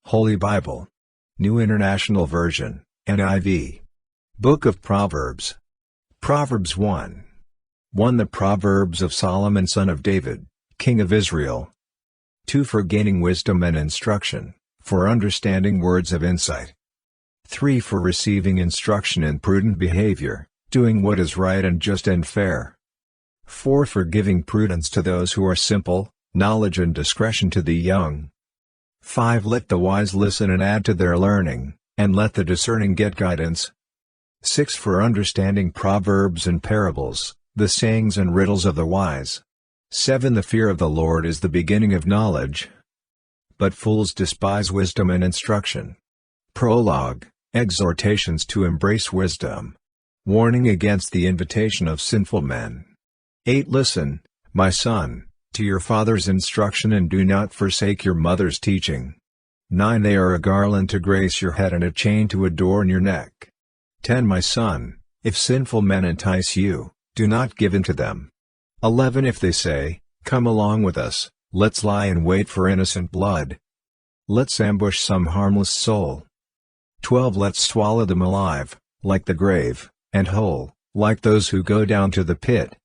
Holy Bible. New International Version, NIV. Book of Proverbs. Proverbs 1. 1. The Proverbs of Solomon son of David, king of Israel. 2. For gaining wisdom and instruction, for understanding words of insight. 3. For receiving instruction in prudent behavior, doing what is right and just and fair. 4. For giving prudence to those who are simple, knowledge and discretion to the young. 5. Let the wise listen and add to their learning, and let the discerning get guidance. 6. For understanding proverbs and parables, the sayings and riddles of the wise. 7. The fear of the Lord is the beginning of knowledge, but fools despise wisdom and instruction. Prologue. Exhortations to embrace wisdom. Warning against the invitation of sinful men. 8. Listen, my son, to your father's instruction and do not forsake your mother's teaching. 9. They are a garland to grace your head and a chain to adorn your neck. 10. My son, if sinful men entice you, do not give in to them. 11. If they say, come along with us, let's lie in wait for innocent blood. Let's ambush some harmless soul. 12. Let's swallow them alive, like the grave, and whole, like those who go down to the pit.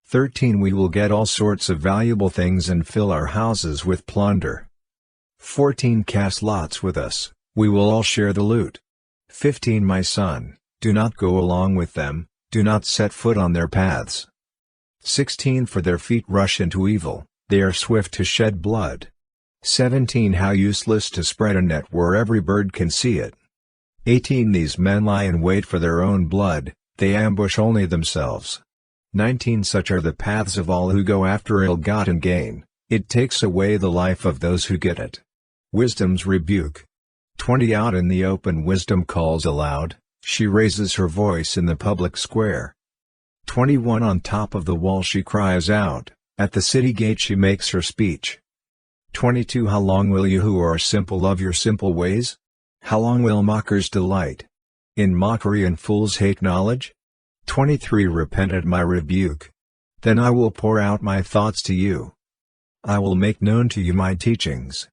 13. We will get all sorts of valuable things and fill our houses with plunder. 14. Cast lots with us, we will all share the loot. 15. My son, do not go along with them, do not set foot on their paths. 16. For their feet rush into evil, they are swift to shed blood. 17. How useless to spread a net where every bird can see it. 18. These men lie in wait for their own blood, they ambush only themselves. 19. Such are the paths of all who go after ill-gotten gain, it takes away the life of those who get it. Wisdom's rebuke. 20. Out in the open wisdom calls aloud, she raises her voice in the public square. 21. On top of the wall she cries out, at the city gate she makes her speech. 22. How long will you who are simple love your simple ways? How long will mockers delight in mockery and fools hate knowledge? 23. Repent at my rebuke. Then I will pour out my thoughts to you. I will make known to you my teachings.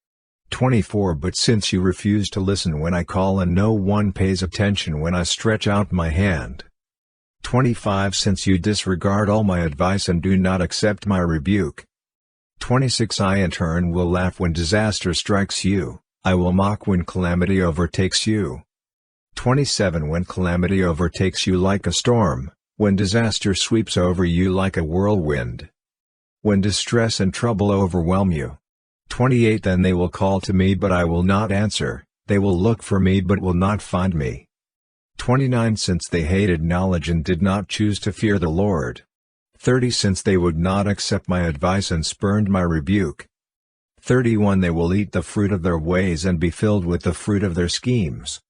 24. But since you refuse to listen when I call and no one pays attention when I stretch out my hand. 25. Since you disregard all my advice and do not accept my rebuke. 26. I in turn will laugh when disaster strikes you, I will mock when calamity overtakes you. 27. When calamity overtakes you like a storm, when disaster sweeps over you like a whirlwind. When distress and trouble overwhelm you. 28. Then they will call to me but I will not answer, they will look for me but will not find me. 29. Since they hated knowledge and did not choose to fear the Lord. 30. Since they would not accept my advice and spurned my rebuke. 31. They will eat the fruit of their ways and be filled with the fruit of their schemes.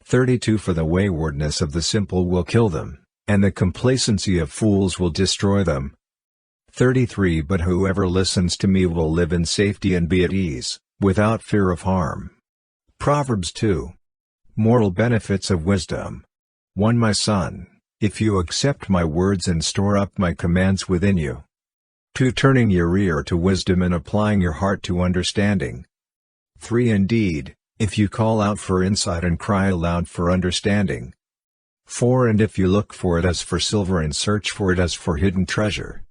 32. For the waywardness of the simple will kill them, and the complacency of fools will destroy them. 33. But whoever listens to me will live in safety and be at ease, without fear of harm. Proverbs 2. Moral benefits of wisdom. 1. My son, if you accept my words and store up my commands within you. 2. Turning your ear to wisdom and applying your heart to understanding. 3. Indeed, if you call out for insight and cry aloud for understanding. 4. And if you look for it as for silver and search for it as for hidden treasure.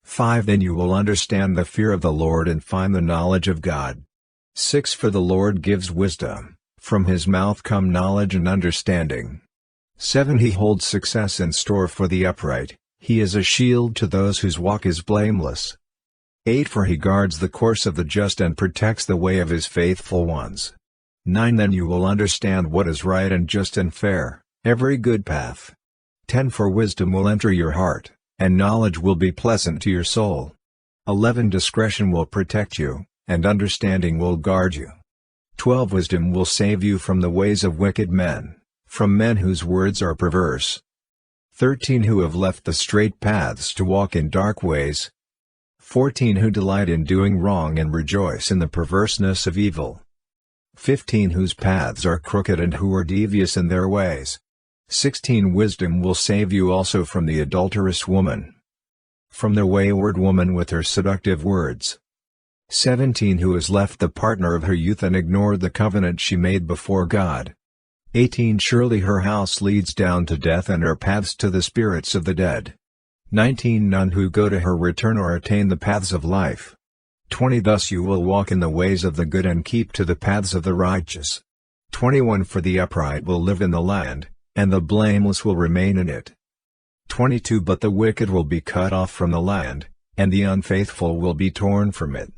5. Then you will understand the fear of the Lord and find the knowledge of God. 6. For the Lord gives wisdom, from his mouth come knowledge and understanding. 7. He holds success in store for the upright, he is a shield to those whose walk is blameless. 8. For he guards the course of the just and protects the way of his faithful ones. 9. Then you will understand what is right and just and fair, every good path. 10. For wisdom will enter your heart, and knowledge will be pleasant to your soul. 11. Discretion will protect you, and understanding will guard you. 12. Wisdom will save you from the ways of wicked men, from men whose words are perverse. 13. Who have left the straight paths to walk in dark ways. 14. Who delight in doing wrong and rejoice in the perverseness of evil. 15. Whose paths are crooked and who are devious in their ways. 16. Wisdom will save you also from the adulterous woman, from the wayward woman with her seductive words. 17 Who has left the partner of her youth and ignored the covenant she made before God. 18 Surely her house leads down to death and her paths to the spirits of the dead. 19 None who go to her return or attain the paths of life. 20 Thus you will walk in the ways of the good and keep to the paths of the righteous. 21 For the upright will live in the land, and the blameless will remain in it. 22 But the wicked will be cut off from the land, and the unfaithful will be torn from it.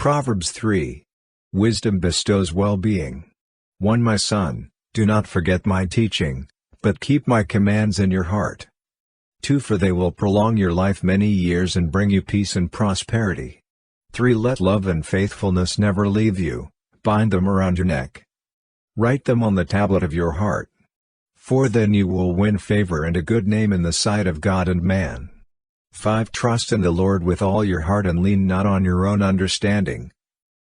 Proverbs 3. Wisdom bestows well-being. 1 My son, do not forget my teaching, but keep my commands in your heart. 2 For they will prolong your life many years and bring you peace and prosperity. 3 Let love and faithfulness never leave you, bind them around your neck. Write them on the tablet of your heart. 4 Then you will win favor and a good name in the sight of God and man. 5 Trust in the Lord with all your heart and lean not on your own understanding.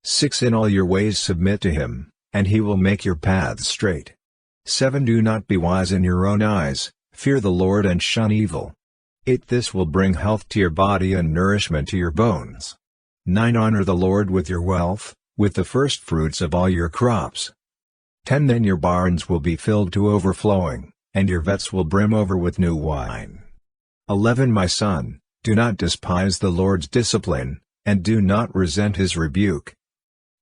6 In all your ways submit to him, and he will make your paths straight. 7 Do not be wise in your own eyes, fear the Lord and shun evil. 8 This will bring health to your body and nourishment to your bones. 9 Honor the Lord with your wealth, with the firstfruits of all your crops. 10 Then your barns will be filled to overflowing, and your vats will brim over with new wine. 11 My son, do not despise the Lord's discipline, and do not resent his rebuke.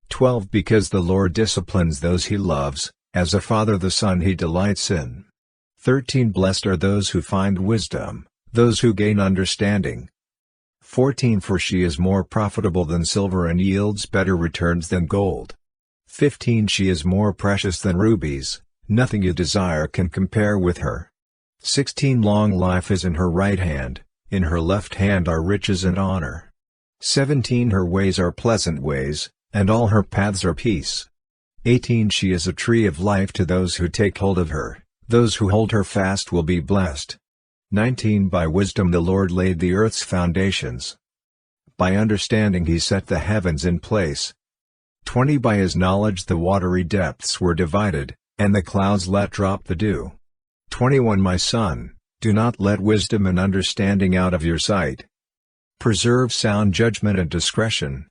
12 Because the Lord disciplines those he loves, as a father the son he delights in. 13 Blessed are those who find wisdom, those who gain understanding. 14 For she is more profitable than silver and yields better returns than gold. 15 She is more precious than rubies, nothing you desire can compare with her. 16 Long life is in her right hand, in her left hand are riches and honor. 17 Her ways are pleasant ways, and all her paths are peace. 18 She is a tree of life to those who take hold of her, those who hold her fast will be blessed. 19 By wisdom the Lord laid the earth's foundations. By understanding he set the heavens in place. 20 By his knowledge the watery depths were divided, and the clouds let drop the dew. 21 My son, do not let wisdom and understanding out of your sight. Preserve sound judgment and discretion.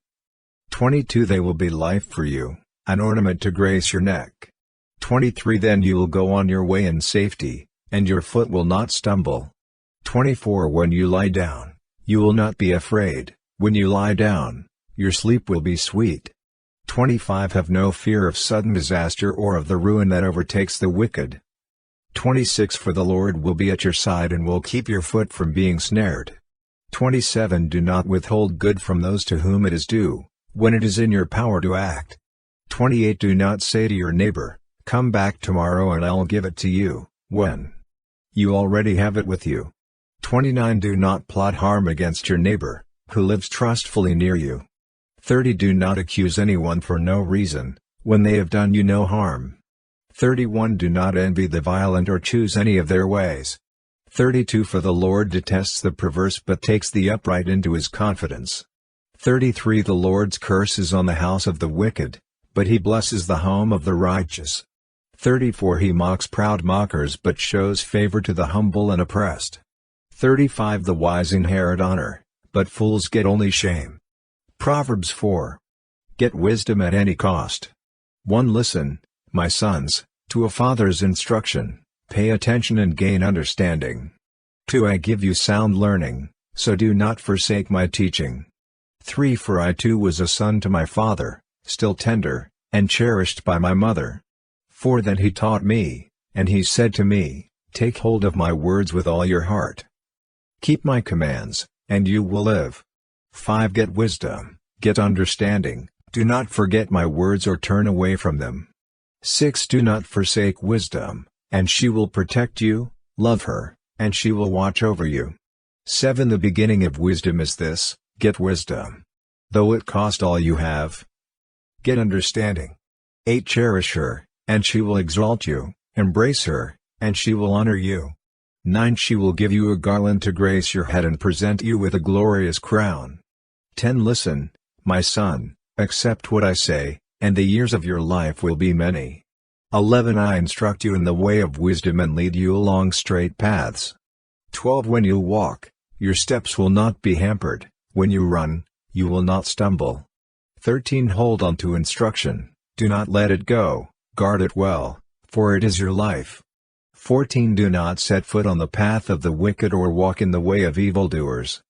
22 They will be life for you, an ornament to grace your neck. 23 Then you will go on your way in safety, and your foot will not stumble. 24 When you lie down, you will not be afraid, when you lie down, your sleep will be sweet. 25 Have no fear of sudden disaster or of the ruin that overtakes the wicked. 26 For the Lord will be at your side and will keep your foot from being snared. 27 Do not withhold good from those to whom it is due, when it is in your power to act. 28 Do not say to your neighbor, come back tomorrow and I'll give it to you, when you already have it with you. 29 Do not plot harm against your neighbor, who lives trustfully near you. 30 Do not accuse anyone for no reason, when they have done you no harm. 31 Do not envy the violent or choose any of their ways. 32 For the Lord detests the perverse but takes the upright into his confidence. 33 The Lord's curse is on the house of the wicked, but he blesses the home of the righteous. 34 He mocks proud mockers but shows favor to the humble and oppressed. 35 The wise inherit honor, but fools get only shame. Proverbs 4. Get wisdom at any cost. 1 Listen, my sons, to a father's instruction, pay attention and gain understanding. 2 I give you sound learning, so do not forsake my teaching. 3 For I too was a son to my father, still tender, and cherished by my mother. 4 Then he taught me, and he said to me, take hold of my words with all your heart. Keep my commands, and you will live. 5 Get wisdom, get understanding, do not forget my words or turn away from them. 6 Do not forsake wisdom, and she will protect you, love her, and she will watch over you. 7 The beginning of wisdom is this, get wisdom. Though it cost all you have. Get understanding. 8 Cherish her, and she will exalt you, embrace her, and she will honor you. 9 She will give you a garland to grace your head and present you with a glorious crown. 10 Listen, my son, accept what I say, and the years of your life will be many. 11 I instruct you in the way of wisdom and lead you along straight paths. 12 When you walk, your steps will not be hampered, when you run, you will not stumble. 13 Hold on to instruction, do not let it go, guard it well, for it is your life. 14 Do not set foot on the path of the wicked or walk in the way of evildoers.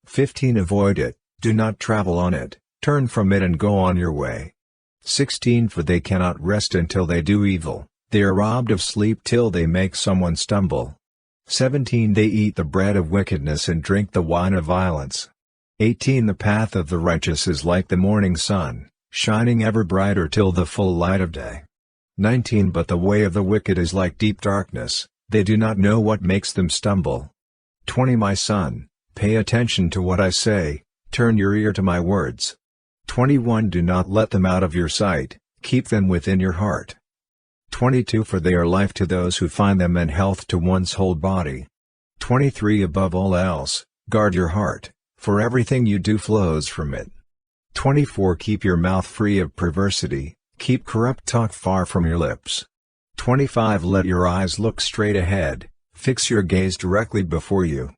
15 Avoid it, do not travel on it, turn from it and go on your way. 16 For they cannot rest until they do evil, they are robbed of sleep till they make someone stumble. 17 They eat the bread of wickedness and drink the wine of violence. 18 The path of the righteous is like the morning sun, shining ever brighter till the full light of day. 19 But the way of the wicked is like deep darkness, they do not know what makes them stumble. 20 My son, pay attention to what I say, turn your ear to my words. 21 Do not let them out of your sight, keep them within your heart. 22 For they are life to those who find them and health to one's whole body. 23 Above all else, guard your heart, for everything you do flows from it. 24 Keep your mouth free of perversity, keep corrupt talk far from your lips. 25 Let your eyes look straight ahead, fix your gaze directly before you.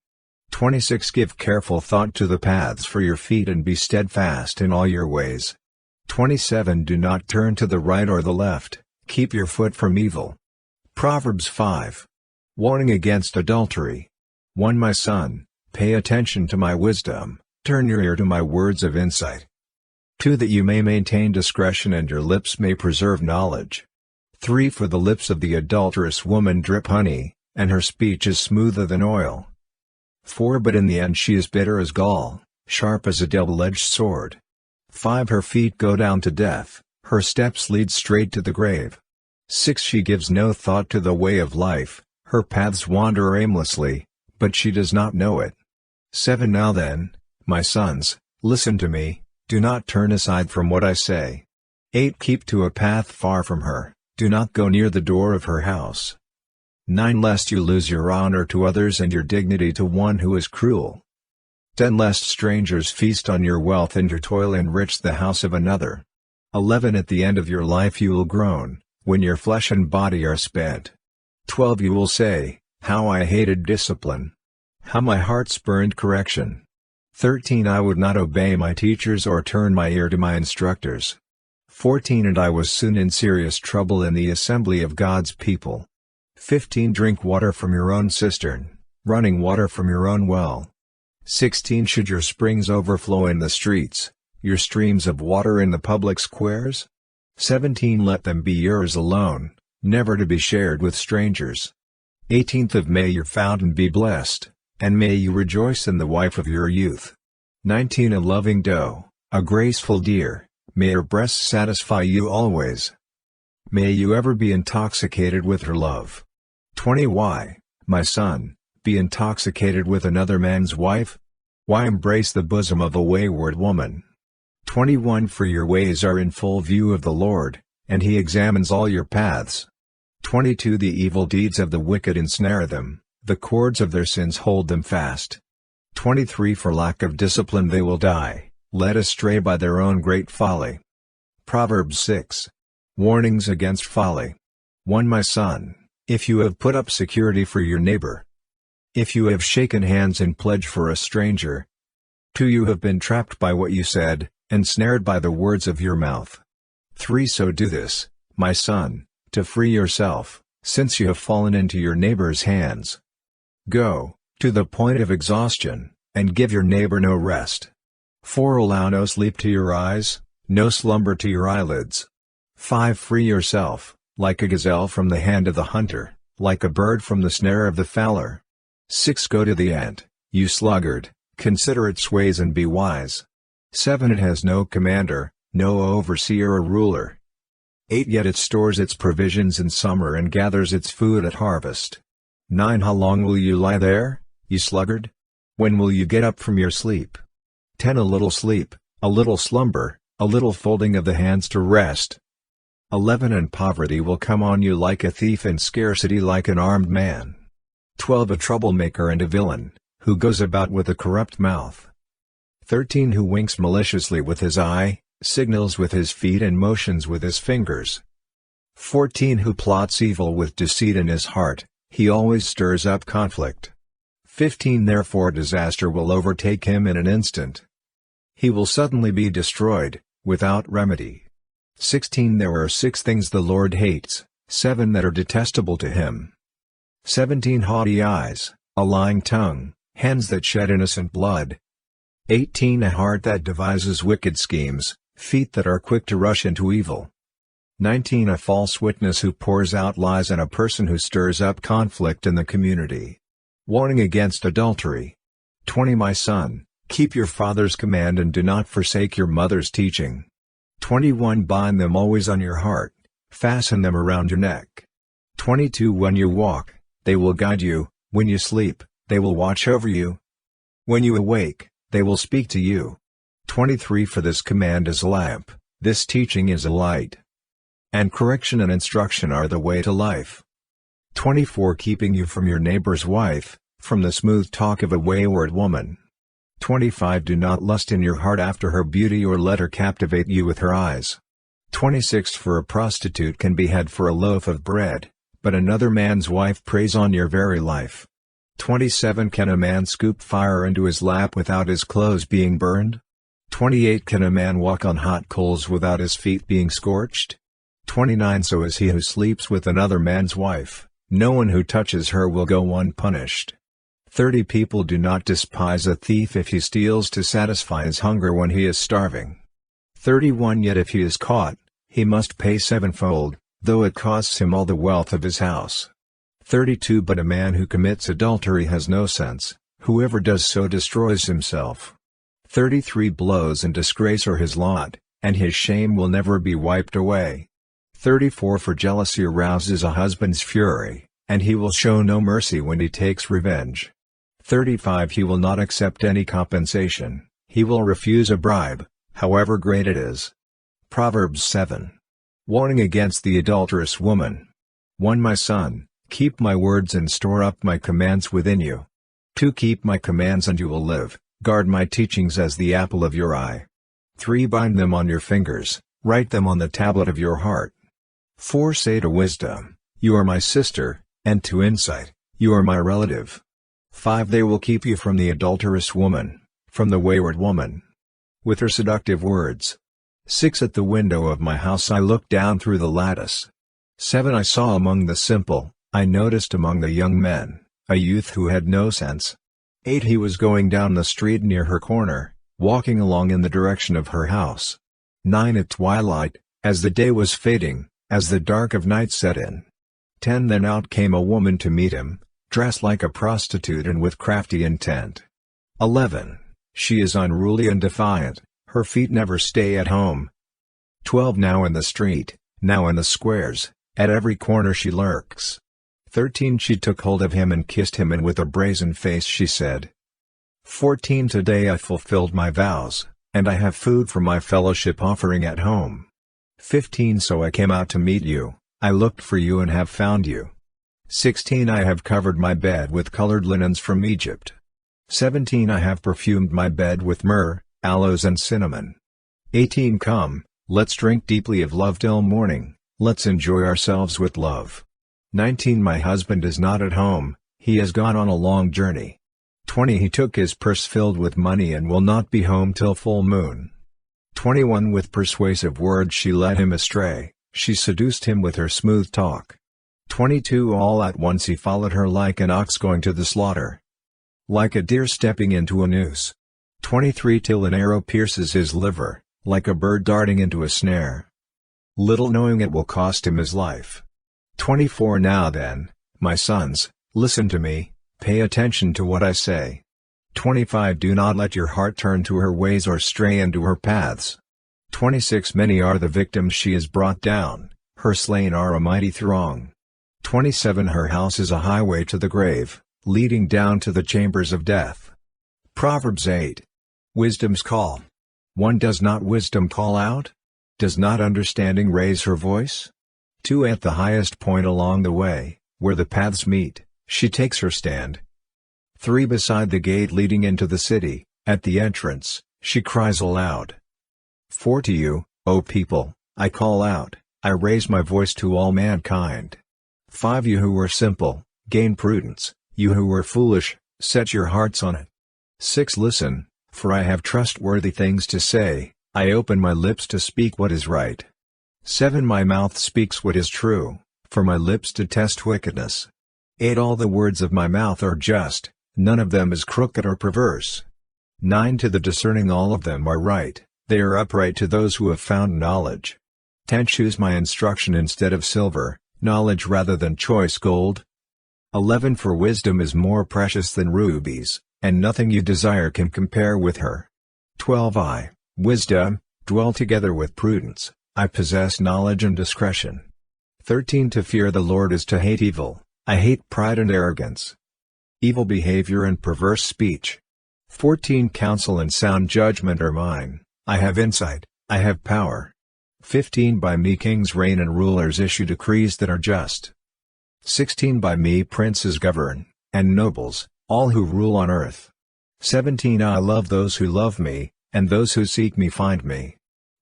26 Give careful thought to the paths for your feet and be steadfast in all your ways. 27 Do not turn to the right or the left, keep your foot from evil. Proverbs 5. Warning against adultery. 1 My son, pay attention to my wisdom, turn your ear to my words of insight. 2 That you may maintain discretion and your lips may preserve knowledge. 3 For the lips of the adulterous woman drip honey, and her speech is smoother than oil. 4 But in the end she is bitter as gall, sharp as a double-edged sword. 5 Her feet go down to death, her steps lead straight to the grave. 6 She gives no thought to the way of life, her paths wander aimlessly, but she does not know it. 7 Now then, my sons, listen to me, do not turn aside from what I say. 8 Keep to a path far from her, do not go near the door of her house. 9 Lest you lose your honor to others and your dignity to one who is cruel. 10 Lest strangers feast on your wealth and your toil enrich the house of another. 11 At the end of your life you will groan, when your flesh and body are spent. 12 You will say, how I hated discipline! How my heart spurned correction! 13 I would not obey my teachers or turn my ear to my instructors. 14 And I was soon in serious trouble in the assembly of God's people. 15 Drink water from your own cistern, running water from your own well. 16 Should your springs overflow in the streets, your streams of water in the public squares? 17 Let them be yours alone, never to be shared with strangers. 18th of May your fountain be blessed, and may you rejoice in the wife of your youth. 19 A loving doe, a graceful deer, may her breasts satisfy you always. May you ever be intoxicated with her love. 20 Why, my son, be intoxicated with another man's wife? Why embrace the bosom of a wayward woman? 21 For your ways are in full view of the Lord, and he examines all your paths. 22 The evil deeds of the wicked ensnare them, the cords of their sins hold them fast. 23 For lack of discipline they will die, led astray by their own great folly. Proverbs 6. Warnings against folly. 1 My son, if you have put up security for your neighbor, if you have shaken hands in pledge for a stranger, 2 You have been trapped by what you said, ensnared by the words of your mouth. 3 So do this, my son, to free yourself, since you have fallen into your neighbor's hands. Go, to the point of exhaustion, and give your neighbor no rest. 4 Allow no sleep to your eyes, no slumber to your eyelids. 5 Free yourself, like a gazelle from the hand of the hunter, like a bird from the snare of the fowler. 6 Go to the ant, you sluggard, consider its ways and be wise. 7 It has no commander, no overseer or ruler. 8 Yet it stores its provisions in summer and gathers its food at harvest. 9 How long will you lie there, you sluggard? When will you get up from your sleep? 10 A little sleep, a little slumber, a little folding of the hands to rest. 11 And poverty will come on you like a thief and scarcity like an armed man. 12 A troublemaker and a villain, who goes about with a corrupt mouth. 13 Who winks maliciously with his eye, signals with his feet and motions with his fingers. 14 Who plots evil with deceit in his heart, he always stirs up conflict. 15 Therefore disaster will overtake him in an instant. He will suddenly be destroyed, without remedy. 16 There are 6 things the Lord hates, 7 that are detestable to him. 17 Haughty eyes, a lying tongue, hands that shed innocent blood. 18 A heart that devises wicked schemes, feet that are quick to rush into evil. 19 A false witness who pours out lies and a person who stirs up conflict in the community. Warning against adultery. 20 My son, keep your father's command and do not forsake your mother's teaching. 21 Bind them always on your heart, fasten them around your neck. 22 When you walk, they will guide you, when you sleep, they will watch over you. When you awake, they will speak to you. 23 For this command is a lamp, this teaching is a light. And correction and instruction are the way to life. 24 Keeping you from your neighbor's wife, from the smooth talk of a wayward woman. 25 Do not lust in your heart after her beauty or let her captivate you with her eyes. 26 For a prostitute can be had for a loaf of bread, but another man's wife preys on your very life. 27 Can a man scoop fire into his lap without his clothes being burned? 28 Can a man walk on hot coals without his feet being scorched? 29 So is he who sleeps with another man's wife, no one who touches her will go unpunished. 30 People do not despise a thief if he steals to satisfy his hunger when he is starving. 31 Yet if he is caught, he must pay sevenfold, though it costs him all the wealth of his house. 32 But a man who commits adultery has no sense, whoever does so destroys himself. 33 Blows and disgrace are his lot, and his shame will never be wiped away. 34 For jealousy arouses a husband's fury, and he will show no mercy when he takes revenge. 35 He will not accept any compensation, he will refuse a bribe, however great it is. Proverbs 7. Warning against the adulterous woman. 1 My son, keep my words and store up my commands within you. 2 Keep my commands and you will live, guard my teachings as the apple of your eye. 3 Bind them on your fingers, write them on the tablet of your heart. 4 Say to wisdom, you are my sister, and to insight, you are my relative. 5 They will keep you from the adulterous woman, from the wayward woman, with her seductive words. 6 At the window of my house I looked down through the lattice. 7 I saw among the simple, I noticed among the young men, a youth who had no sense. 8 He was going down the street near her corner, walking along in the direction of her house. 9 At twilight, as the day was fading, as the dark of night set in. 10 Then out came a woman to meet him, dressed like a prostitute and with crafty intent. 11 She is unruly and defiant, her feet never stay at home. 12 Now in the street, now in the squares, at every corner she lurks. 13 She took hold of him and kissed him, and with a brazen face she said. 14 Today I fulfilled my vows, and I have food for my fellowship offering at home. 15 So I came out to meet you, I looked for you and have found you. 16 I have covered my bed with colored linens from Egypt. 17 I have perfumed my bed with myrrh, aloes and cinnamon. 18 Come, let's drink deeply of love till morning, let's enjoy ourselves with love. 19 My husband is not at home, he has gone on a long journey. 20 He took his purse filled with money and will not be home till full moon. 21 With persuasive words she led him astray, she seduced him with her smooth talk. 22 All at once he followed her like an ox going to the slaughter, like a deer stepping into a noose. 23 Till an arrow pierces his liver, like a bird darting into a snare, little knowing it will cost him his life. 24 Now then, my sons, listen to me, pay attention to what I say. 25 Do not let your heart turn to her ways or stray into her paths. 26 Many are the victims she has brought down, her slain are a mighty throng. 27 Her house is a highway to the grave, leading down to the chambers of death. Proverbs 8. Wisdom's call. 1 Does not wisdom call out? Does not understanding raise her voice? 2 At the highest point along the way, where the paths meet, she takes her stand. 3 Beside the gate leading into the city, at the entrance, she cries aloud. 4 To you, O people, I call out, I raise my voice to all mankind. 5 You who are simple, gain prudence, you who are foolish, set your hearts on it. 6 Listen, for I have trustworthy things to say, I open my lips to speak what is right. 7 My mouth speaks what is true, for my lips detest wickedness. 8 All the words of my mouth are just, none of them is crooked or perverse. 9 To the discerning all of them are right, they are upright to those who have found knowledge. 10 Choose my instruction instead of silver, knowledge rather than choice gold. 11 For wisdom is more precious than rubies, and nothing you desire can compare with her. 12 Wisdom, dwell together with prudence, I possess knowledge and discretion. 13 To fear the Lord is to hate evil, I hate pride and arrogance. Evil behavior and perverse speech. 14 Counsel and sound judgment are mine, I have insight, I have power. 15 By me kings reign and rulers issue decrees that are just. 16 By me princes govern, and nobles, all who rule on earth. 17 I love those who love me, and those who seek me find me.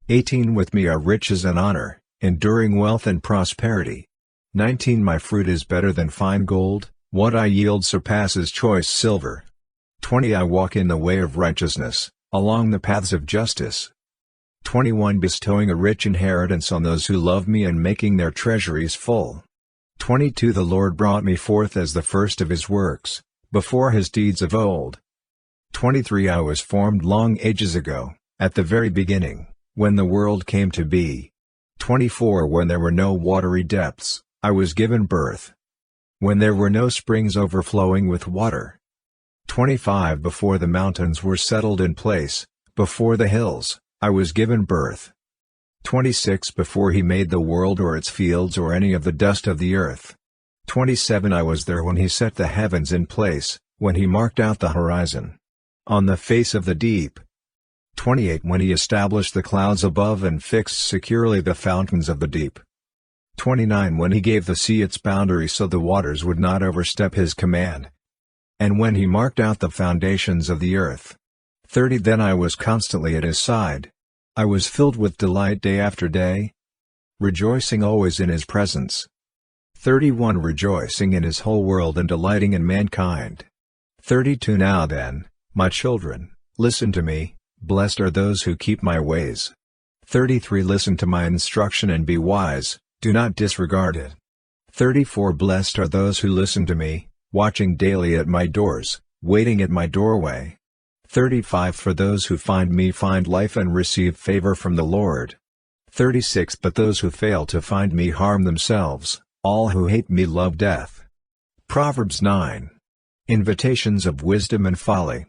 18 With me are riches and honor, enduring wealth and prosperity. 19 My fruit is better than fine gold, what I yield surpasses choice silver. 20 I walk in the way of righteousness, along the paths of justice. 21 Bestowing a rich inheritance on those who love me and making their treasuries full. 22 The Lord brought me forth as the first of his works, before his deeds of old. 23 I was formed long ages ago, at the very beginning, when the world came to be. 24 When there were no watery depths, I was given birth. When there were no springs overflowing with water. 25 Before the mountains were settled in place, before the hills, I was given birth. 26 Before he made the world or its fields or any of the dust of the earth. 27 I was there when he set the heavens in place, when he marked out the horizon on the face of the deep. 28 When he established the clouds above and fixed securely the fountains of the deep. 29 When he gave the sea its boundary so the waters would not overstep his command. And when he marked out the foundations of the earth. 30 Then I was constantly at his side. I was filled with delight day after day, rejoicing always in his presence. 31 Rejoicing in his whole world and delighting in mankind. 32 Now then, my children, listen to me, blessed are those who keep my ways. 33 Listen to my instruction and be wise, do not disregard it. 34 Blessed are those who listen to me, watching daily at my doors, waiting at my doorway. 35 For those who find me find life and receive favor from the Lord. 36 But those who fail to find me harm themselves, all who hate me love death. Proverbs 9. Invitations of wisdom and folly.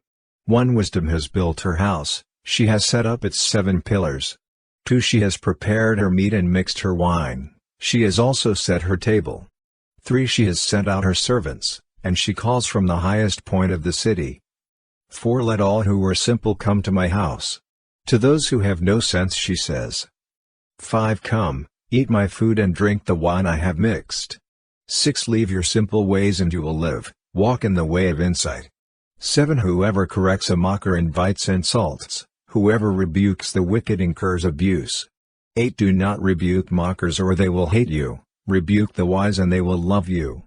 1 Wisdom has built her house, she has set up its 7 pillars. 2 She has prepared her meat and mixed her wine, she has also set her table. 3 She has sent out her servants, and she calls from the highest point of the city. 4 Let all who are simple come to my house. To those who have no sense she says. 5 Come, eat my food and drink the wine I have mixed. 6 Leave your simple ways and you will live, walk in the way of insight. 7 Whoever corrects a mocker invites insults, whoever rebukes the wicked incurs abuse. 8 Do not rebuke mockers or they will hate you, rebuke the wise and they will love you.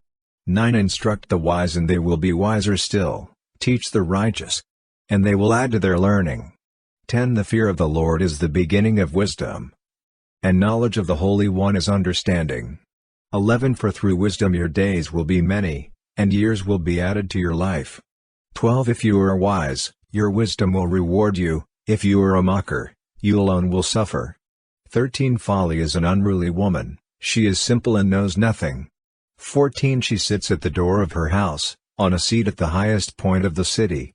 9 Instruct the wise and they will be wiser still, teach the righteous, and they will add to their learning. 10 The fear of the Lord is the beginning of wisdom, and knowledge of the Holy One is understanding. 11 For through wisdom your days will be many, and years will be added to your life. 12 If you are wise, your wisdom will reward you, if you are a mocker, you alone will suffer. 13 Folly is an unruly woman, she is simple and knows nothing. 14 She sits at the door of her house, on a seat at the highest point of the city.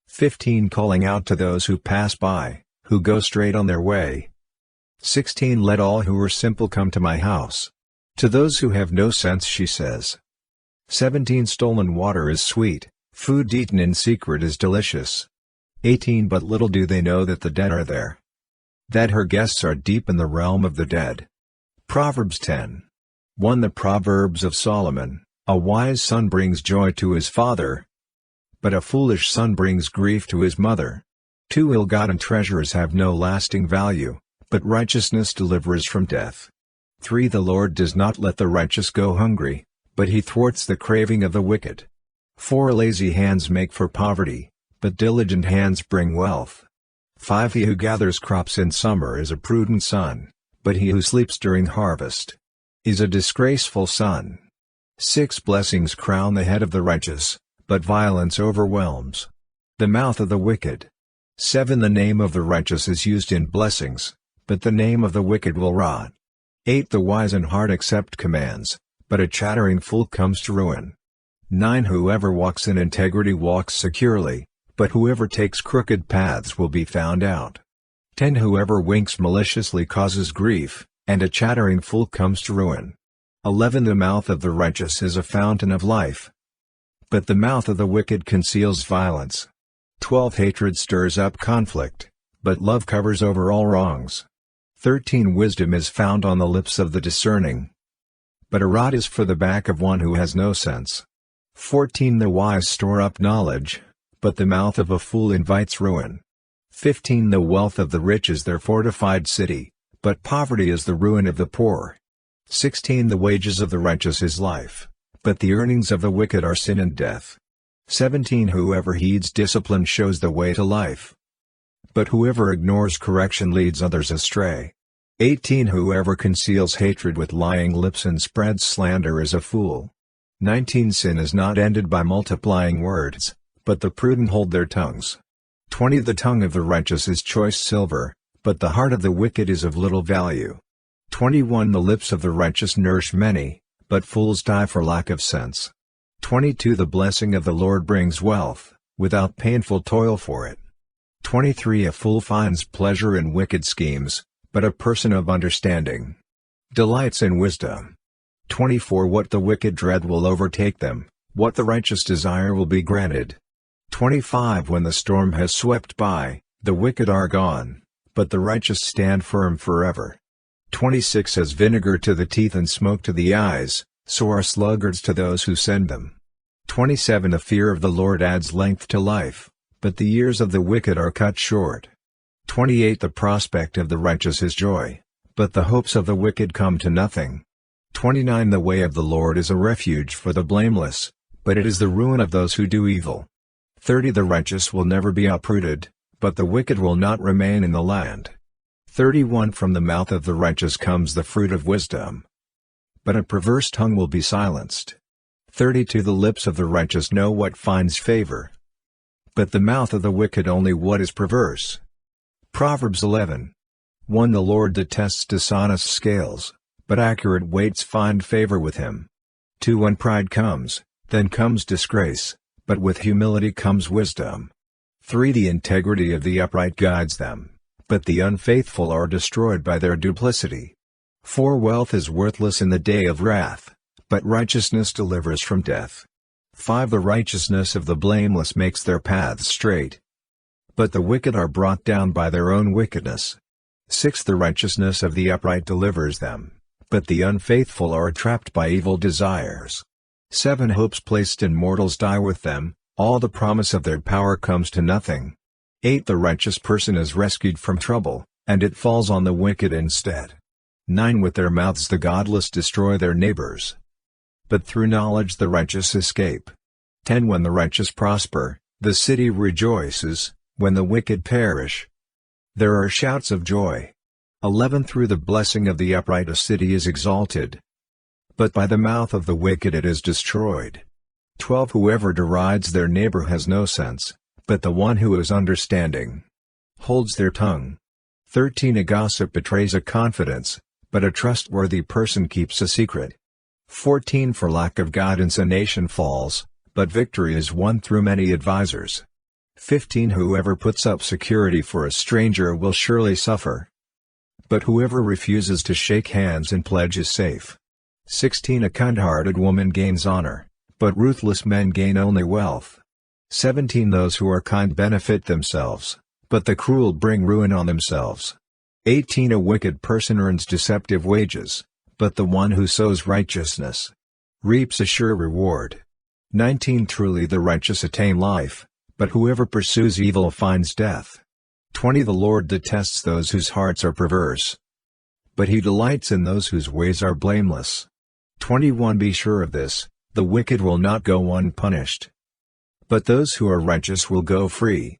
15 Calling out to those who pass by, who go straight on their way. 16 Let all who are simple come to my house. To those who have no sense she says. 17 Stolen water is sweet, food eaten in secret is delicious. 18 But little do they know that the dead are there, that her guests are deep in the realm of the dead. Proverbs 10. 1 The Proverbs of Solomon. A wise son brings joy to his father, but a foolish son brings grief to his mother. 2 Ill-gotten treasures have no lasting value, but righteousness delivers from death. 3 The Lord does not let the righteous go hungry, but he thwarts the craving of the wicked. 4 Lazy hands make for poverty, but diligent hands bring wealth. 5 He who gathers crops in summer is a prudent son, but he who sleeps during harvest is a disgraceful son. 6 Blessings crown the head of the righteous, but violence overwhelms the mouth of the wicked. 7 The name of the righteous is used in blessings, but the name of the wicked will rot. 8 The wise in heart accept commands, but a chattering fool comes to ruin. 9 Whoever walks in integrity walks securely, but whoever takes crooked paths will be found out. 10 Whoever winks maliciously causes grief, and a chattering fool comes to ruin. 11 The mouth of the righteous is a fountain of life, but the mouth of the wicked conceals violence. 12 Hatred stirs up conflict, but love covers over all wrongs. 13 Wisdom is found on the lips of the discerning, but a rod is for the back of one who has no sense. 14 The wise store up knowledge, but the mouth of a fool invites ruin. 15 The wealth of the rich is their fortified city, but poverty is the ruin of the poor. 16 The wages of the righteous is life, but the earnings of the wicked are sin and death. 17 Whoever heeds discipline shows the way to life, but whoever ignores correction leads others astray. 18 Whoever conceals hatred with lying lips and spreads slander is a fool. 19 Sin is not ended by multiplying words, but the prudent hold their tongues. 20 The tongue of the righteous is choice silver, but the heart of the wicked is of little value. 21 The lips of the righteous nourish many, but fools die for lack of sense. 22 The blessing of the Lord brings wealth, without painful toil for it. 23 A fool finds pleasure in wicked schemes, but a person of understanding delights in wisdom. 24 What the wicked dread will overtake them, what the righteous desire will be granted. 25 When the storm has swept by, the wicked are gone, but the righteous stand firm forever. 26 As vinegar to the teeth and smoke to the eyes, so are sluggards to those who send them. 27 The fear of the Lord adds length to life, but the years of the wicked are cut short. 28 The prospect of the righteous is joy, but the hopes of the wicked come to nothing. 29 The way of the Lord is a refuge for the blameless, but it is the ruin of those who do evil. 30 The righteous will never be uprooted, but the wicked will not remain in the land. 31 From the mouth of the righteous comes the fruit of wisdom, but a perverse tongue will be silenced. 32 The lips of the righteous know what finds favor, but the mouth of the wicked only what is perverse. Proverbs 11:1 The Lord detests dishonest scales, but accurate weights find favor with him. 2 When pride comes, then comes disgrace, but with humility comes wisdom. 3 The integrity of the upright guides them, but the unfaithful are destroyed by their duplicity. 4 Wealth is worthless in the day of wrath, but righteousness delivers from death. 5 The righteousness of the blameless makes their paths straight, but the wicked are brought down by their own wickedness. 6 The righteousness of the upright delivers them, but the unfaithful are trapped by evil desires. 7 Hopes placed in mortals die with them, all the promise of their power comes to nothing. 8 The righteous person is rescued from trouble, and it falls on the wicked instead. 9 With their mouths the godless destroy their neighbors, but through knowledge the righteous escape. 10 When the righteous prosper, the city rejoices, when the wicked perish, there are shouts of joy. 11 Through the blessing of the upright a city is exalted, but by the mouth of the wicked it is destroyed. 12 Whoever derides their neighbor has no sense, but the one who is understanding holds their tongue. 13 A gossip betrays a confidence, but a trustworthy person keeps a secret. 14 For lack of guidance a nation falls, but victory is won through many advisers. 15 Whoever puts up security for a stranger will surely suffer, but whoever refuses to shake hands and pledge is safe. 16 A kind-hearted woman gains honor, but ruthless men gain only wealth. 17 Those who are kind benefit themselves, but the cruel bring ruin on themselves. 18 A wicked person earns deceptive wages, but the one who sows righteousness reaps a sure reward. 19 Truly the righteous attain life, but whoever pursues evil finds death. 20 The Lord detests those whose hearts are perverse, but he delights in those whose ways are blameless. 21 Be sure of this, the wicked will not go unpunished, but those who are righteous will go free.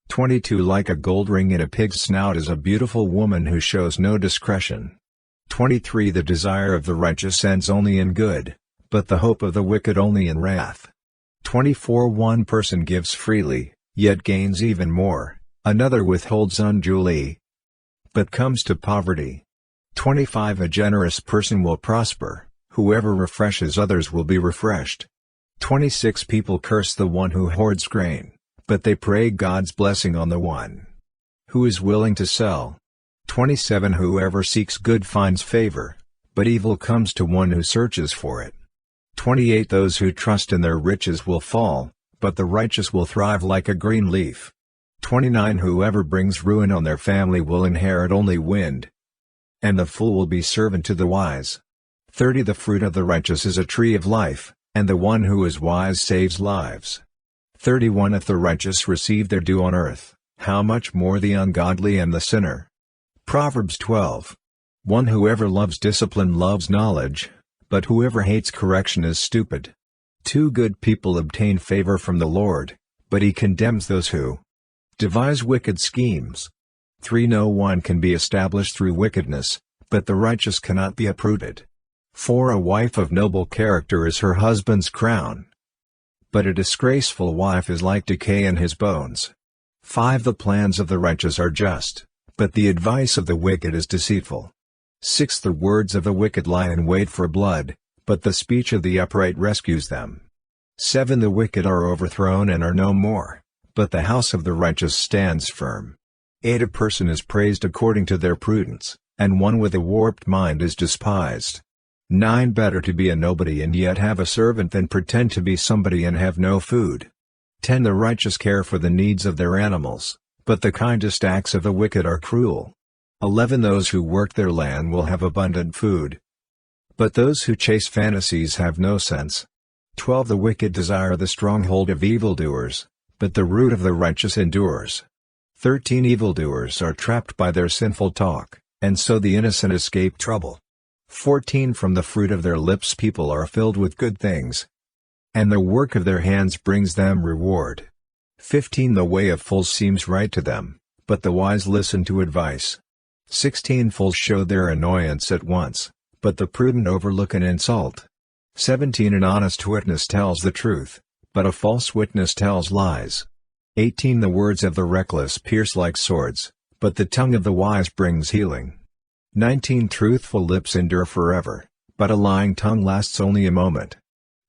22 Like a gold ring in a pig's snout is a beautiful woman who shows no discretion. 23 The desire of the righteous ends only in good, but the hope of the wicked only in wrath. 24 One person gives freely, yet gains even more, another withholds unduly, but comes to poverty. 25 A generous person will prosper, whoever refreshes others will be refreshed. 26 People curse the one who hoards grain, but they pray God's blessing on the one who is willing to sell. 27 Whoever seeks good finds favor, but evil comes to one who searches for it. 28 Those who trust in their riches will fall, but the righteous will thrive like a green leaf. 29 Whoever brings ruin on their family will inherit only wind, and the fool will be servant to the wise. 30 The fruit of the righteous is a tree of life, and the one who is wise saves lives. 31 If the righteous receive their due on earth, how much more the ungodly and the sinner. Proverbs 12:1 Whoever loves discipline loves knowledge, but whoever hates correction is stupid. 2 Good people obtain favor from the Lord, but he condemns those who devise wicked schemes. 3 No one can be established through wickedness, but the righteous cannot be uprooted. 4 A wife of noble character is her husband's crown, but a disgraceful wife is like decay in his bones. 5 The plans of the righteous are just, but the advice of the wicked is deceitful. 6 The words of the wicked lie in wait for blood, but the speech of the upright rescues them. 7 The wicked are overthrown and are no more, but the house of the righteous stands firm. 8 A person is praised according to their prudence, and one with a warped mind is despised. 9 Better to be a nobody and yet have a servant than pretend to be somebody and have no food. 10 The righteous care for the needs of their animals, but the kindest acts of the wicked are cruel. 11 Those who work their land will have abundant food, but those who chase fantasies have no sense. 12 The wicked desire the stronghold of evildoers, but the root of the righteous endures. 13 Evildoers are trapped by their sinful talk, and so the innocent escape trouble. 14 From the fruit of their lips people are filled with good things, and the work of their hands brings them reward. 15 The way of fools seems right to them, but the wise listen to advice. 16 Fools show their annoyance at once, but the prudent overlook an insult. 17 An honest witness tells the truth, but a false witness tells lies. 18 The words of the reckless pierce like swords, but the tongue of the wise brings healing. 19 Truthful lips endure forever, but a lying tongue lasts only a moment.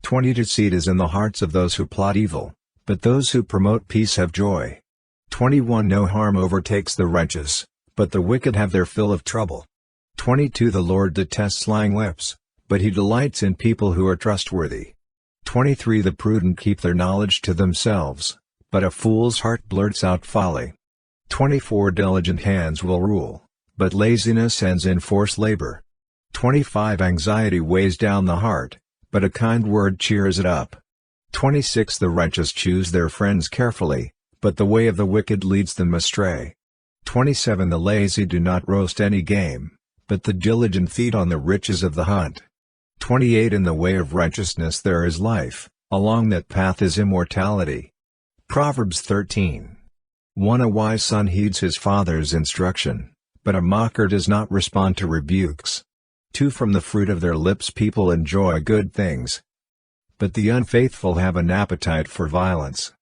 20 Deceit is in the hearts of those who plot evil, but those who promote peace have joy. 21 No harm overtakes the righteous, but the wicked have their fill of trouble. 22 The Lord detests lying lips, but he delights in people who are trustworthy. 23 The prudent keep their knowledge to themselves, but a fool's heart blurts out folly. 24 Diligent hands will rule, but laziness ends in forced labor. 25 Anxiety weighs down the heart, but a kind word cheers it up. 26 The righteous choose their friends carefully, but the way of the wicked leads them astray. 27 The lazy do not roast any game, but the diligent feed on the riches of the hunt. 28 In the way of righteousness there is life, along that path is immortality. Proverbs 13:1 A wise son heeds his father's instruction, but a mocker does not respond to rebukes. 2 From the fruit of their lips people enjoy good things, but the unfaithful have an appetite for violence.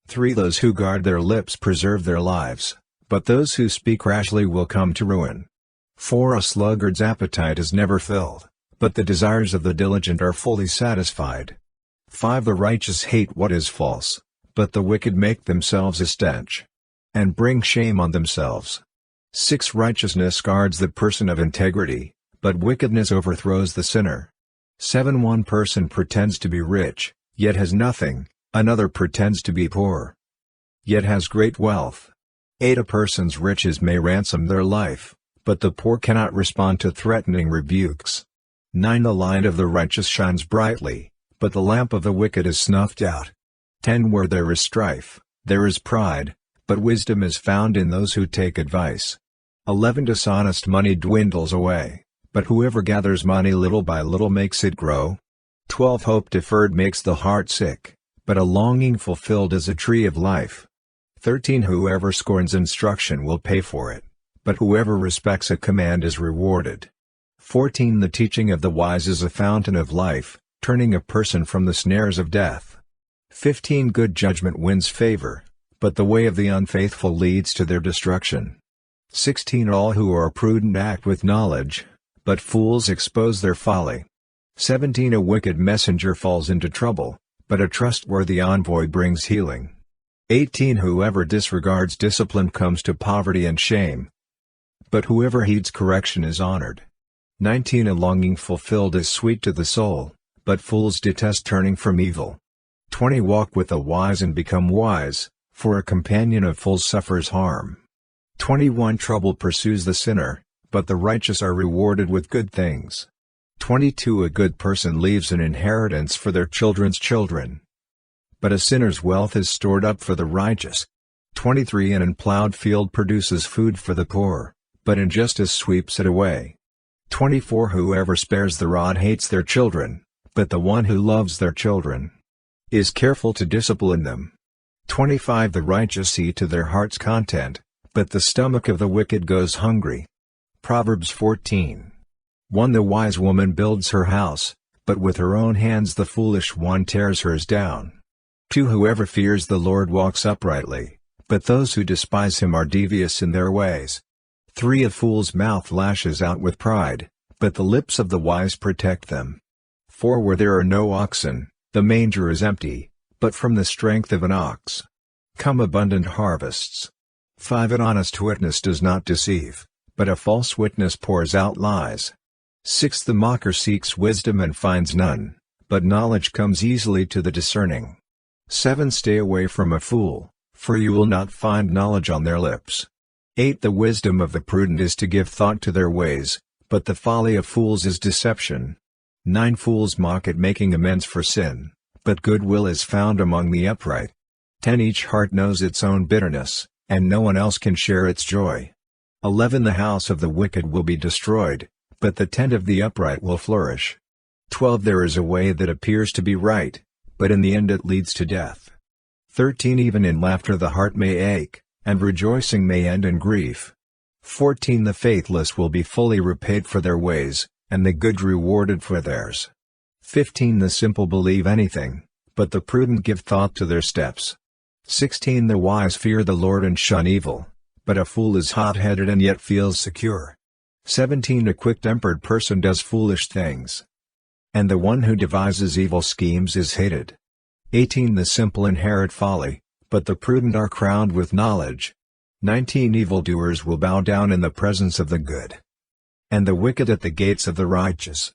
3 Those who guard their lips preserve their lives, but those who speak rashly will come to ruin. 4 A sluggard's appetite is never filled, but the desires of the diligent are fully satisfied. 5 The righteous hate what is false, but the wicked make themselves a stench, and bring shame on themselves. 6 Righteousness guards the person of integrity, but wickedness overthrows the sinner. 7 One person pretends to be rich, yet has nothing, another pretends to be poor, yet has great wealth. 8 A person's riches may ransom their life, but the poor cannot respond to threatening rebukes. 9 The light of the righteous shines brightly, but the lamp of the wicked is snuffed out. 10 Where there is strife, there is pride, but wisdom is found in those who take advice. 11 Dishonest money dwindles away, but whoever gathers money little by little makes it grow. 12 Hope deferred makes the heart sick, but a longing fulfilled is a tree of life. 13 Whoever scorns instruction will pay for it, but whoever respects a command is rewarded. 14 The teaching of the wise is a fountain of life, turning a person from the snares of death. 15 Good judgment wins favor, but the way of the unfaithful leads to their destruction. 16 All who are prudent act with knowledge, but fools expose their folly. 17 A wicked messenger falls into trouble, but a trustworthy envoy brings healing. 18 Whoever disregards discipline comes to poverty and shame, but whoever heeds correction is honored. 19 A longing fulfilled is sweet to the soul, but fools detest turning from evil. 20 Walk with the wise and become wise, for a companion of fools suffers harm. 21 Trouble pursues the sinner, but the righteous are rewarded with good things. 22 A good person leaves an inheritance for their children's children, but a sinner's wealth is stored up for the righteous. 23 An unplowed field produces food for the poor, but injustice sweeps it away. 24 Whoever spares the rod hates their children, but the one who loves their children is careful to discipline them. 25 The righteous eat to their heart's content, but the stomach of the wicked goes hungry. Proverbs 14:1 The wise woman builds her house, but with her own hands the foolish one tears hers down. 2 Whoever fears the Lord walks uprightly, but those who despise him are devious in their ways. 3 A fool's mouth lashes out with pride, but the lips of the wise protect them. 4 Where there are no oxen, the manger is empty, but from the strength of an ox come abundant harvests. 5 An honest witness does not deceive, but a false witness pours out lies. 6 The mocker seeks wisdom and finds none, but knowledge comes easily to the discerning. 7 Stay away from a fool, for you will not find knowledge on their lips. 8 The wisdom of the prudent is to give thought to their ways, but the folly of fools is deception. 9 Fools mock at making amends for sin, but goodwill is found among the upright. 10 Each heart knows its own bitterness, and no one else can share its joy. 11 The house of the wicked will be destroyed, but the tent of the upright will flourish. 12 There is a way that appears to be right, but in the end it leads to death. 13 Even in laughter the heart may ache, and rejoicing may end in grief. 14 The faithless will be fully repaid for their ways, and the good rewarded for theirs. 15 The simple believe anything, but the prudent give thought to their steps. 16 The wise fear the Lord and shun evil, but a fool is hot-headed and yet feels secure. 17 A quick-tempered person does foolish things, and the one who devises evil schemes is hated. 18 The simple inherit folly, but the prudent are crowned with knowledge. 19 Evildoers will bow down in the presence of the good, and the wicked at the gates of the righteous.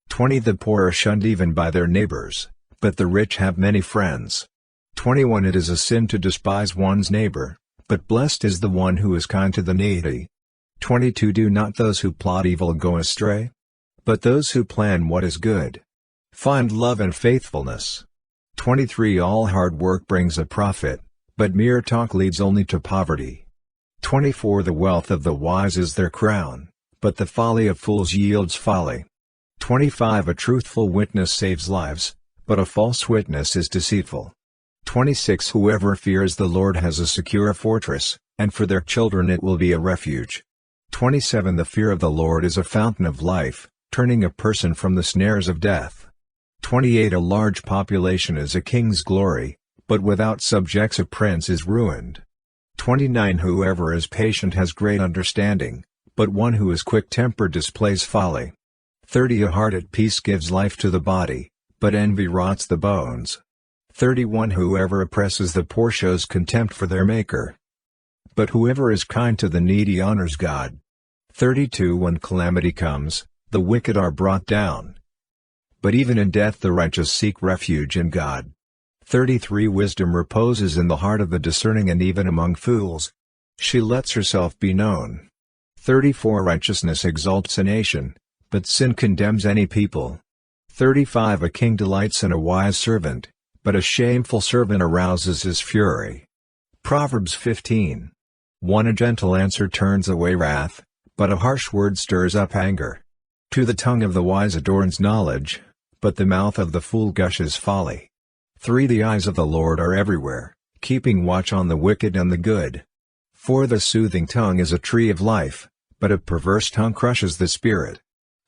20 The poor are shunned even by their neighbors, but the rich have many friends. 21 It is a sin to despise one's neighbor, but blessed is the one who is kind to the needy. 22 Do not those who plot evil go astray, but those who plan what is good find love and faithfulness. 23 All hard work brings a profit, but mere talk leads only to poverty. 24 The wealth of the wise is their crown, but the folly of fools yields folly. 25 A truthful witness saves lives, but a false witness is deceitful. 26 Whoever fears the Lord has a secure fortress, and for their children it will be a refuge. 27 The fear of the Lord is a fountain of life, turning a person from the snares of death. 28 A large population is a king's glory, but without subjects a prince is ruined. 29 Whoever is patient has great understanding, but one who is quick-tempered displays folly. 30 A heart at peace gives life to the body, but envy rots the bones. 31 Whoever oppresses the poor shows contempt for their Maker, but whoever is kind to the needy honors God. 32 When calamity comes, the wicked are brought down, but even in death the righteous seek refuge in God. 33 Wisdom reposes in the heart of the discerning and even among fools she lets herself be known. 34 Righteousness exalts a nation, but sin condemns any people. 35 A king delights in a wise servant, but a shameful servant arouses his fury. Proverbs 15:1 A gentle answer turns away wrath, but a harsh word stirs up anger. 2 The tongue of the wise adorns knowledge, but the mouth of the fool gushes folly. 3 The eyes of the Lord are everywhere, keeping watch on the wicked and the good. For the soothing tongue is a tree of life, but a perverse tongue crushes the spirit.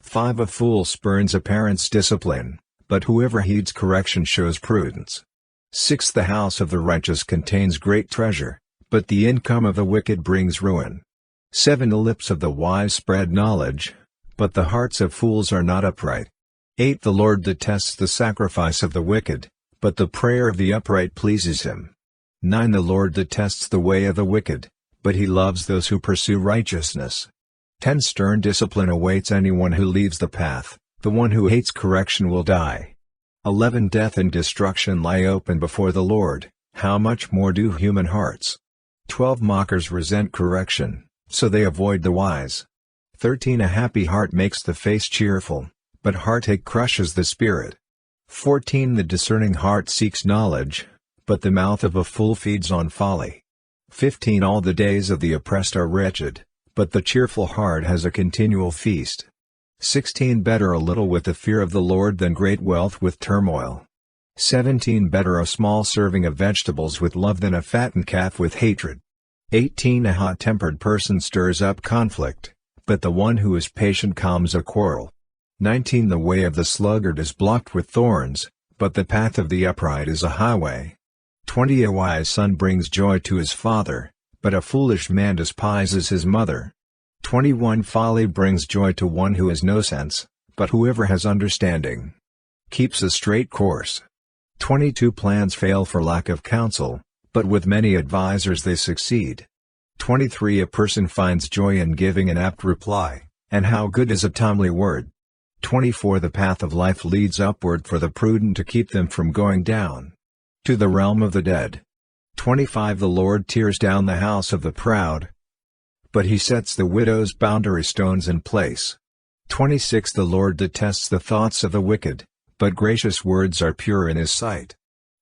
5 A fool spurns a parent's discipline, but whoever heeds correction shows prudence. 6 The house of the righteous contains great treasure, but the income of the wicked brings ruin. 7 The lips of the wise spread knowledge, but the hearts of fools are not upright. 8 The Lord detests the sacrifice of the wicked, but the prayer of the upright pleases him. 9 The Lord detests the way of the wicked, but he loves those who pursue righteousness. 10 Stern discipline awaits anyone who leaves the path, the one who hates correction will die. 11 Death and destruction lie open before the Lord, how much more do human hearts? 12 Mockers resent correction, so they avoid the wise. 13 A happy heart makes the face cheerful, but heartache crushes the spirit. 14 The discerning heart seeks knowledge, but the mouth of a fool feeds on folly. 15 All the days of the oppressed are wretched, but the cheerful heart has a continual feast. 16 Better a little with the fear of the Lord than great wealth with turmoil. 17 Better a small serving of vegetables with love than a fattened calf with hatred. 18 A hot-tempered person stirs up conflict, but the one who is patient calms a quarrel. 19 The way of the sluggard is blocked with thorns, but the path of the upright is a highway. 20 A wise son brings joy to his father, but a foolish man despises his mother. 21 Folly brings joy to one who has no sense, but whoever has understanding keeps a straight course. 22 Plans fail for lack of counsel, but with many advisers they succeed. 23 A person finds joy in giving an apt reply, and how good is a timely word. 24 The path of life leads upward for the prudent to keep them from going down to the realm of the dead. 25 The Lord tears down the house of the proud, but he sets the widow's boundary stones in place. 26 The Lord detests the thoughts of the wicked, but gracious words are pure in his sight.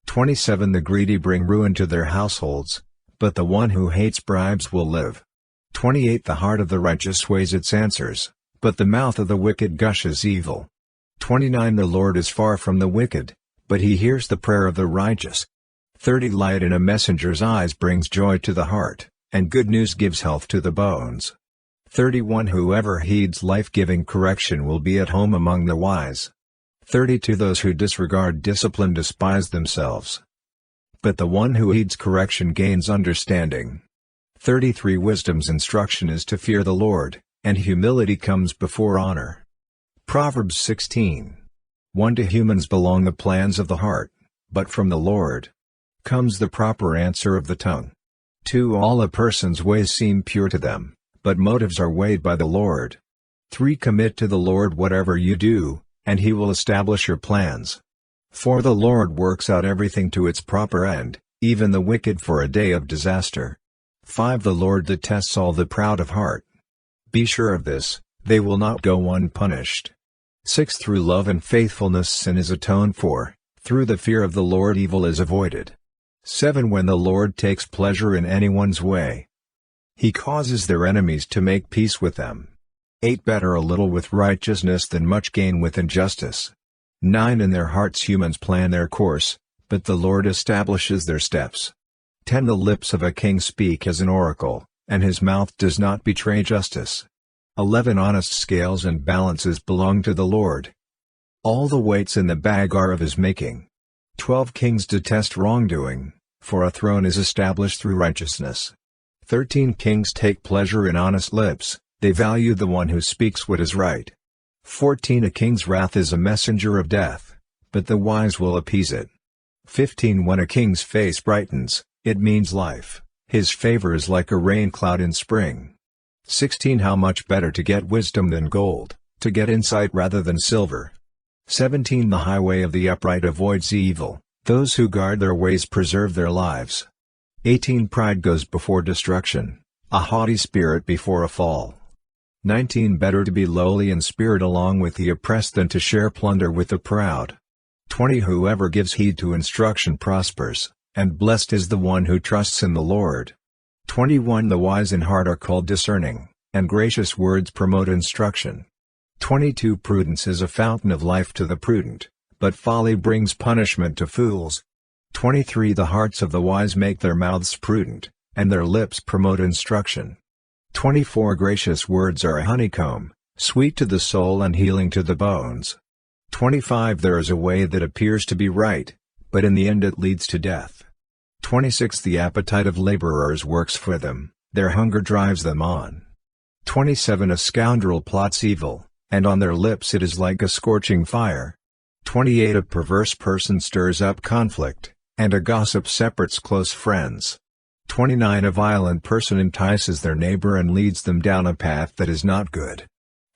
27 The greedy bring ruin to their households, but the one who hates bribes will live. 28 The heart of the righteous weighs its answers, but the mouth of the wicked gushes evil. 29 The Lord is far from the wicked, but he hears the prayer of the righteous. 30 Light in a messenger's eyes brings joy to the heart, and good news gives health to the bones. 31 Whoever heeds life-giving correction will be at home among the wise. 32 Those who disregard discipline despise themselves, but the one who heeds correction gains understanding. 33 Wisdom's instruction is to fear the Lord, and humility comes before honor. Proverbs 16:1 To humans belong the plans of the heart, but from the Lord comes the proper answer of the tongue. 2 All a person's ways seem pure to them, but motives are weighed by the Lord. 3 Commit to the Lord whatever you do, and he will establish your plans. 4 The Lord works out everything to its proper end, even the wicked for a day of disaster. 5 The Lord detests all the proud of heart. Be sure of this, they will not go unpunished. 6 Through love and faithfulness sin is atoned for, through the fear of the Lord evil is avoided. 7 When the Lord takes pleasure in anyone's way, he causes their enemies to make peace with them. 8 Better a little with righteousness than much gain with injustice. 9 In their hearts humans plan their course, but the Lord establishes their steps. 10 The lips of a king speak as an oracle, and his mouth does not betray justice. 11 Honest scales and balances belong to the Lord. All the weights in the bag are of his making. 12 Kings detest wrongdoing, for a throne is established through righteousness. 13 Kings take pleasure in honest lips, they value the one who speaks what is right. 14 A king's wrath is a messenger of death, but the wise will appease it. 15 When a king's face brightens, it means life, his favor is like a rain cloud in spring. 16 How much better to get wisdom than gold, to get insight rather than silver. 17 The highway of the upright avoids evil, those who guard their ways preserve their lives. 18 Pride goes before destruction, a haughty spirit before a fall. 19 Better to be lowly in spirit along with the oppressed than to share plunder with the proud. 20 Whoever gives heed to instruction prospers, and blessed is the one who trusts in the Lord. 21 The wise in heart are called discerning, and gracious words promote instruction. 22 Prudence is a fountain of life to the prudent, but folly brings punishment to fools. 23 The hearts of the wise make their mouths prudent, and their lips promote instruction. 24 Gracious words are a honeycomb, sweet to the soul and healing to the bones. 25 There is a way that appears to be right, but in the end it leads to death. 26 The appetite of laborers works for them, their hunger drives them on. 27 A scoundrel plots evil, and on their lips it is like a scorching fire. 28 A perverse person stirs up conflict, and a gossip separates close friends. 29 A violent person entices their neighbor and leads them down a path that is not good.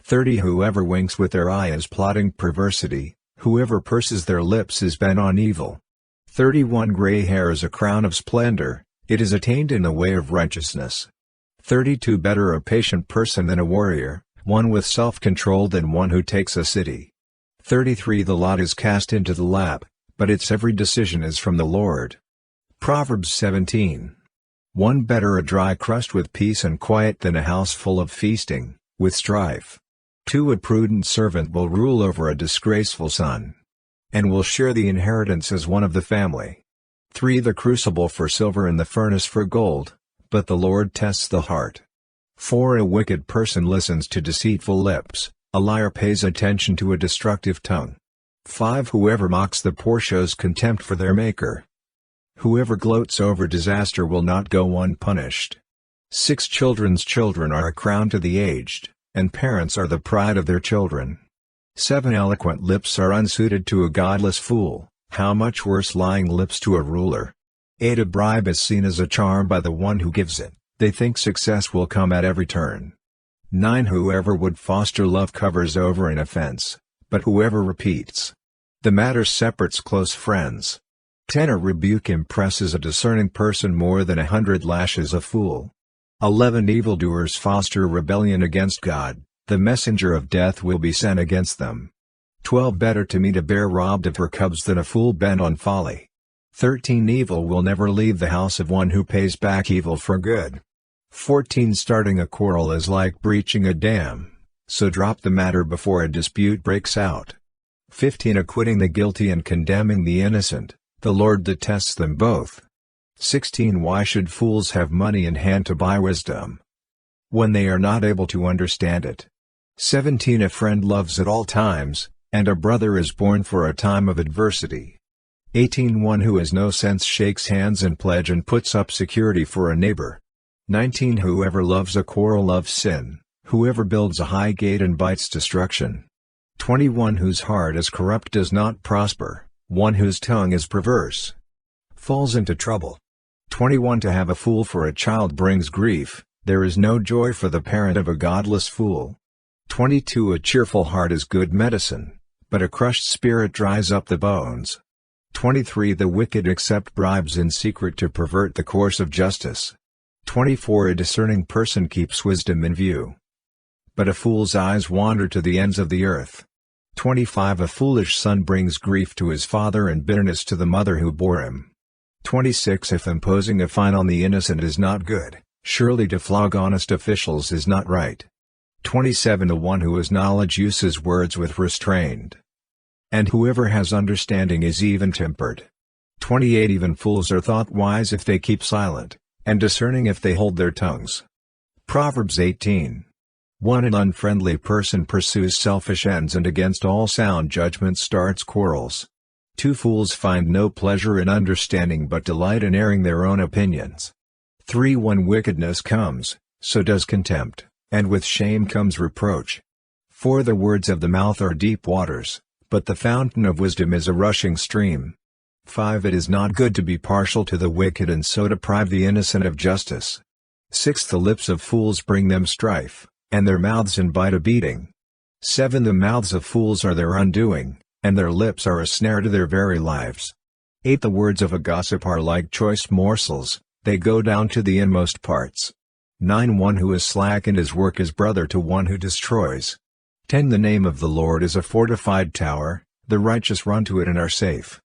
30 Whoever winks with their eye is plotting perversity, whoever purses their lips is bent on evil. 31 Gray hair is a crown of splendor, it is attained in the way of righteousness. 32 Better a patient person than a warrior, one with self-control than one who takes a city. 33 The lot is cast into the lap, but its every decision is from the Lord. Proverbs 17. 1 Better a dry crust with peace and quiet than a house full of feasting, with strife. 2 A prudent servant will rule over a disgraceful son, and will share the inheritance as one of the family. 3 The crucible for silver and the furnace for gold, but the Lord tests the heart. 4 A wicked person listens to deceitful lips, a liar pays attention to a destructive tongue. 5 Whoever mocks the poor shows contempt for their Maker. Whoever gloats over disaster will not go unpunished. 6 Children's children are a crown to the aged, and parents are the pride of their children. 7 Eloquent lips are unsuited to a godless fool, how much worse lying lips to a ruler. 8 A bribe is seen as a charm by the one who gives it, they think success will come at every turn. 9 Whoever would foster love covers over an offense, but whoever repeats the matter separates close friends. 10 A rebuke impresses a discerning person more than 100 lashes a fool. 11 Evildoers foster rebellion against God, the messenger of death will be sent against them. 12 Better to meet a bear robbed of her cubs than a fool bent on folly. 13 Evil will never leave the house of one who pays back evil for good. 14 Starting a quarrel is like breaching a dam, so drop the matter before a dispute breaks out. 15 Acquitting the guilty and condemning the innocent, the Lord detests them both. 16 Why should fools have money in hand to buy wisdom, when they are not able to understand it? 17 A friend loves at all times, and a brother is born for a time of adversity. 18 One who has no sense shakes hands in pledge and puts up security for a neighbor. 19 Whoever loves a quarrel loves sin, whoever builds a high gate invites destruction. 21 Whose heart is corrupt does not prosper, one whose tongue is perverse falls into trouble. 21 To have a fool for a child brings grief, there is no joy for the parent of a godless fool. 22 A cheerful heart is good medicine, but a crushed spirit dries up the bones. 23 The wicked accept bribes in secret to pervert the course of justice. 24 A discerning person keeps wisdom in view, but a fool's eyes wander to the ends of the earth. 25 A foolish son brings grief to his father and bitterness to the mother who bore him. 26 If imposing a fine on the innocent is not good, surely to flog honest officials is not right. 27 The one who has knowledge uses words with restraint, and whoever has understanding is even-tempered. 28 Even fools are thought wise if they keep silent, and discerning if they hold their tongues. Proverbs 18. 1 An unfriendly person pursues selfish ends and against all sound judgment starts quarrels. 2 Fools find no pleasure in understanding but delight in airing their own opinions. 3 When wickedness comes, so does contempt, and with shame comes reproach. 4 The words of the mouth are deep waters, but the fountain of wisdom is a rushing stream. 5 It is not good to be partial to the wicked and so deprive the innocent of justice. 6 The lips of fools bring them strife, and their mouths invite a beating. 7 The mouths of fools are their undoing, and their lips are a snare to their very lives. 8 The words of a gossip are like choice morsels, they go down to the inmost parts. 9 One who is slack in his work is brother to one who destroys. 10 The name of the Lord is a fortified tower, the righteous run to it and are safe.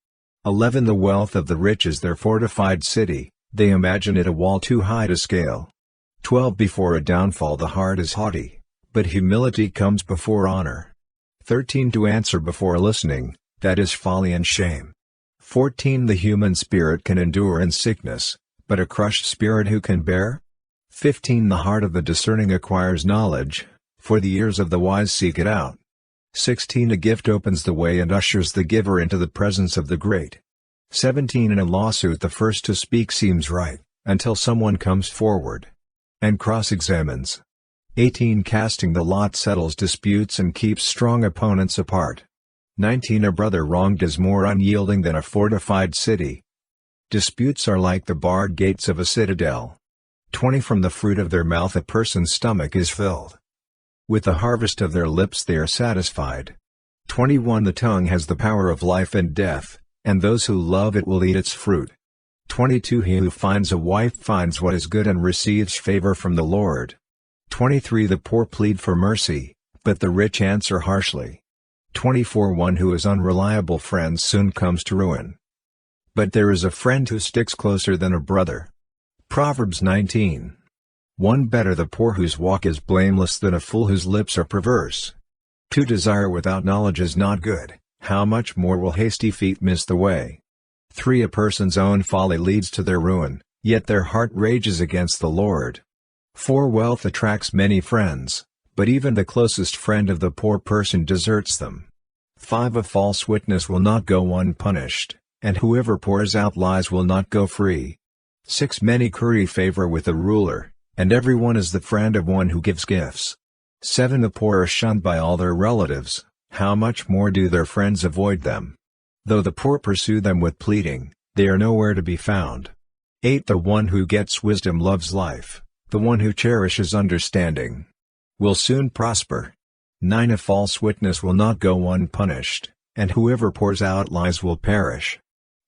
11 The wealth of the rich is their fortified city, they imagine it a wall too high to scale. 12 Before a downfall the heart is haughty, but humility comes before honor. 13 To answer before listening, that is folly and shame. 14 The human spirit can endure in sickness, but a crushed spirit who can bear? 15 The heart of the discerning acquires knowledge, for the ears of the wise seek it out. 16 A gift opens the way and ushers the giver into the presence of the great. 17 In a lawsuit the first to speak seems right, until someone comes forward and cross-examines. 18 Casting the lot settles disputes and keeps strong opponents apart. 19 A brother wronged is more unyielding than a fortified city. Disputes are like the barred gates of a citadel. 20 From the fruit of their mouth a person's stomach is filled. With the harvest of their lips they are satisfied. 21 The tongue has the power of life and death, and those who love it will eat its fruit. 22 He who finds a wife finds what is good and receives favor from the Lord. 23 The poor plead for mercy, but the rich answer harshly. 24 One who is unreliable friend soon comes to ruin, but there is a friend who sticks closer than a brother. Proverbs 19. 1 Better the poor whose walk is blameless than a fool whose lips are perverse. 2 Desire without knowledge is not good, how much more will hasty feet miss the way. 3 A person's own folly leads to their ruin, yet their heart rages against the Lord. 4 Wealth attracts many friends, but even the closest friend of the poor person deserts them. 5 A false witness will not go unpunished, and whoever pours out lies will not go free. 6 Many curry favor with the ruler, and everyone is the friend of one who gives gifts. 7 The poor are shunned by all their relatives, how much more do their friends avoid them? Though the poor pursue them with pleading, they are nowhere to be found. 8 The one who gets wisdom loves life, the one who cherishes understanding will soon prosper. 9 A false witness will not go unpunished, and whoever pours out lies will perish.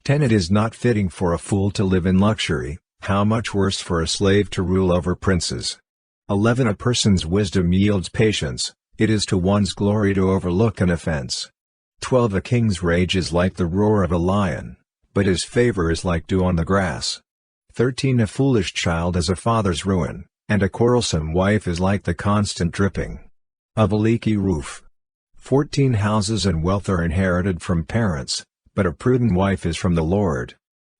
10 It is not fitting for a fool to live in luxury, how much worse for a slave to rule over princes. 11 A person's wisdom yields patience, it is to one's glory to overlook an offense. 12 A king's rage is like the roar of a lion, but his favor is like dew on the grass. 13 A foolish child is a father's ruin, and a quarrelsome wife is like the constant dripping of a leaky roof. 14 Houses and wealth are inherited from parents, but a prudent wife is from the Lord.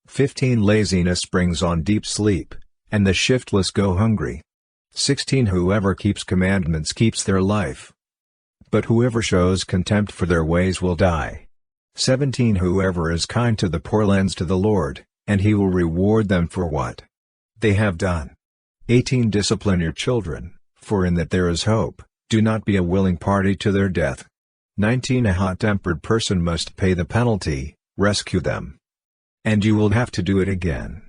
15 Laziness brings on deep sleep, and the shiftless go hungry. 16 Whoever keeps commandments keeps their life, but whoever shows contempt for their ways will die. 17 Whoever is kind to the poor lends to the Lord, and he will reward them for what they have done. 18 Discipline your children, for in that there is hope, do not be a willing party to their death. 19 A hot-tempered person must pay the penalty, rescue them, and you will have to do it again.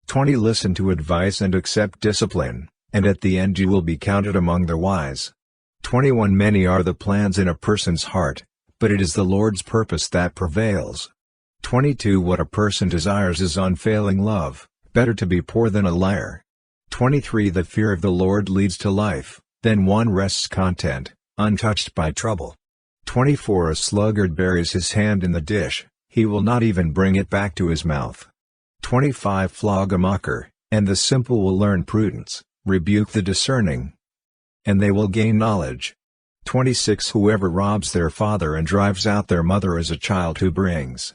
20 Listen to advice and accept discipline, and at the end you will be counted among the wise. 21 Many are the plans in a person's heart, but it is the Lord's purpose that prevails. 22 What a person desires is unfailing love, better to be poor than a liar. 23 The fear of the Lord leads to life, then one rests content, untouched by trouble. 24 A sluggard buries his hand in the dish, he will not even bring it back to his mouth. 25 Flog a mocker, and the simple will learn prudence, rebuke the discerning, and they will gain knowledge. 26 Whoever robs their father and drives out their mother is a child who brings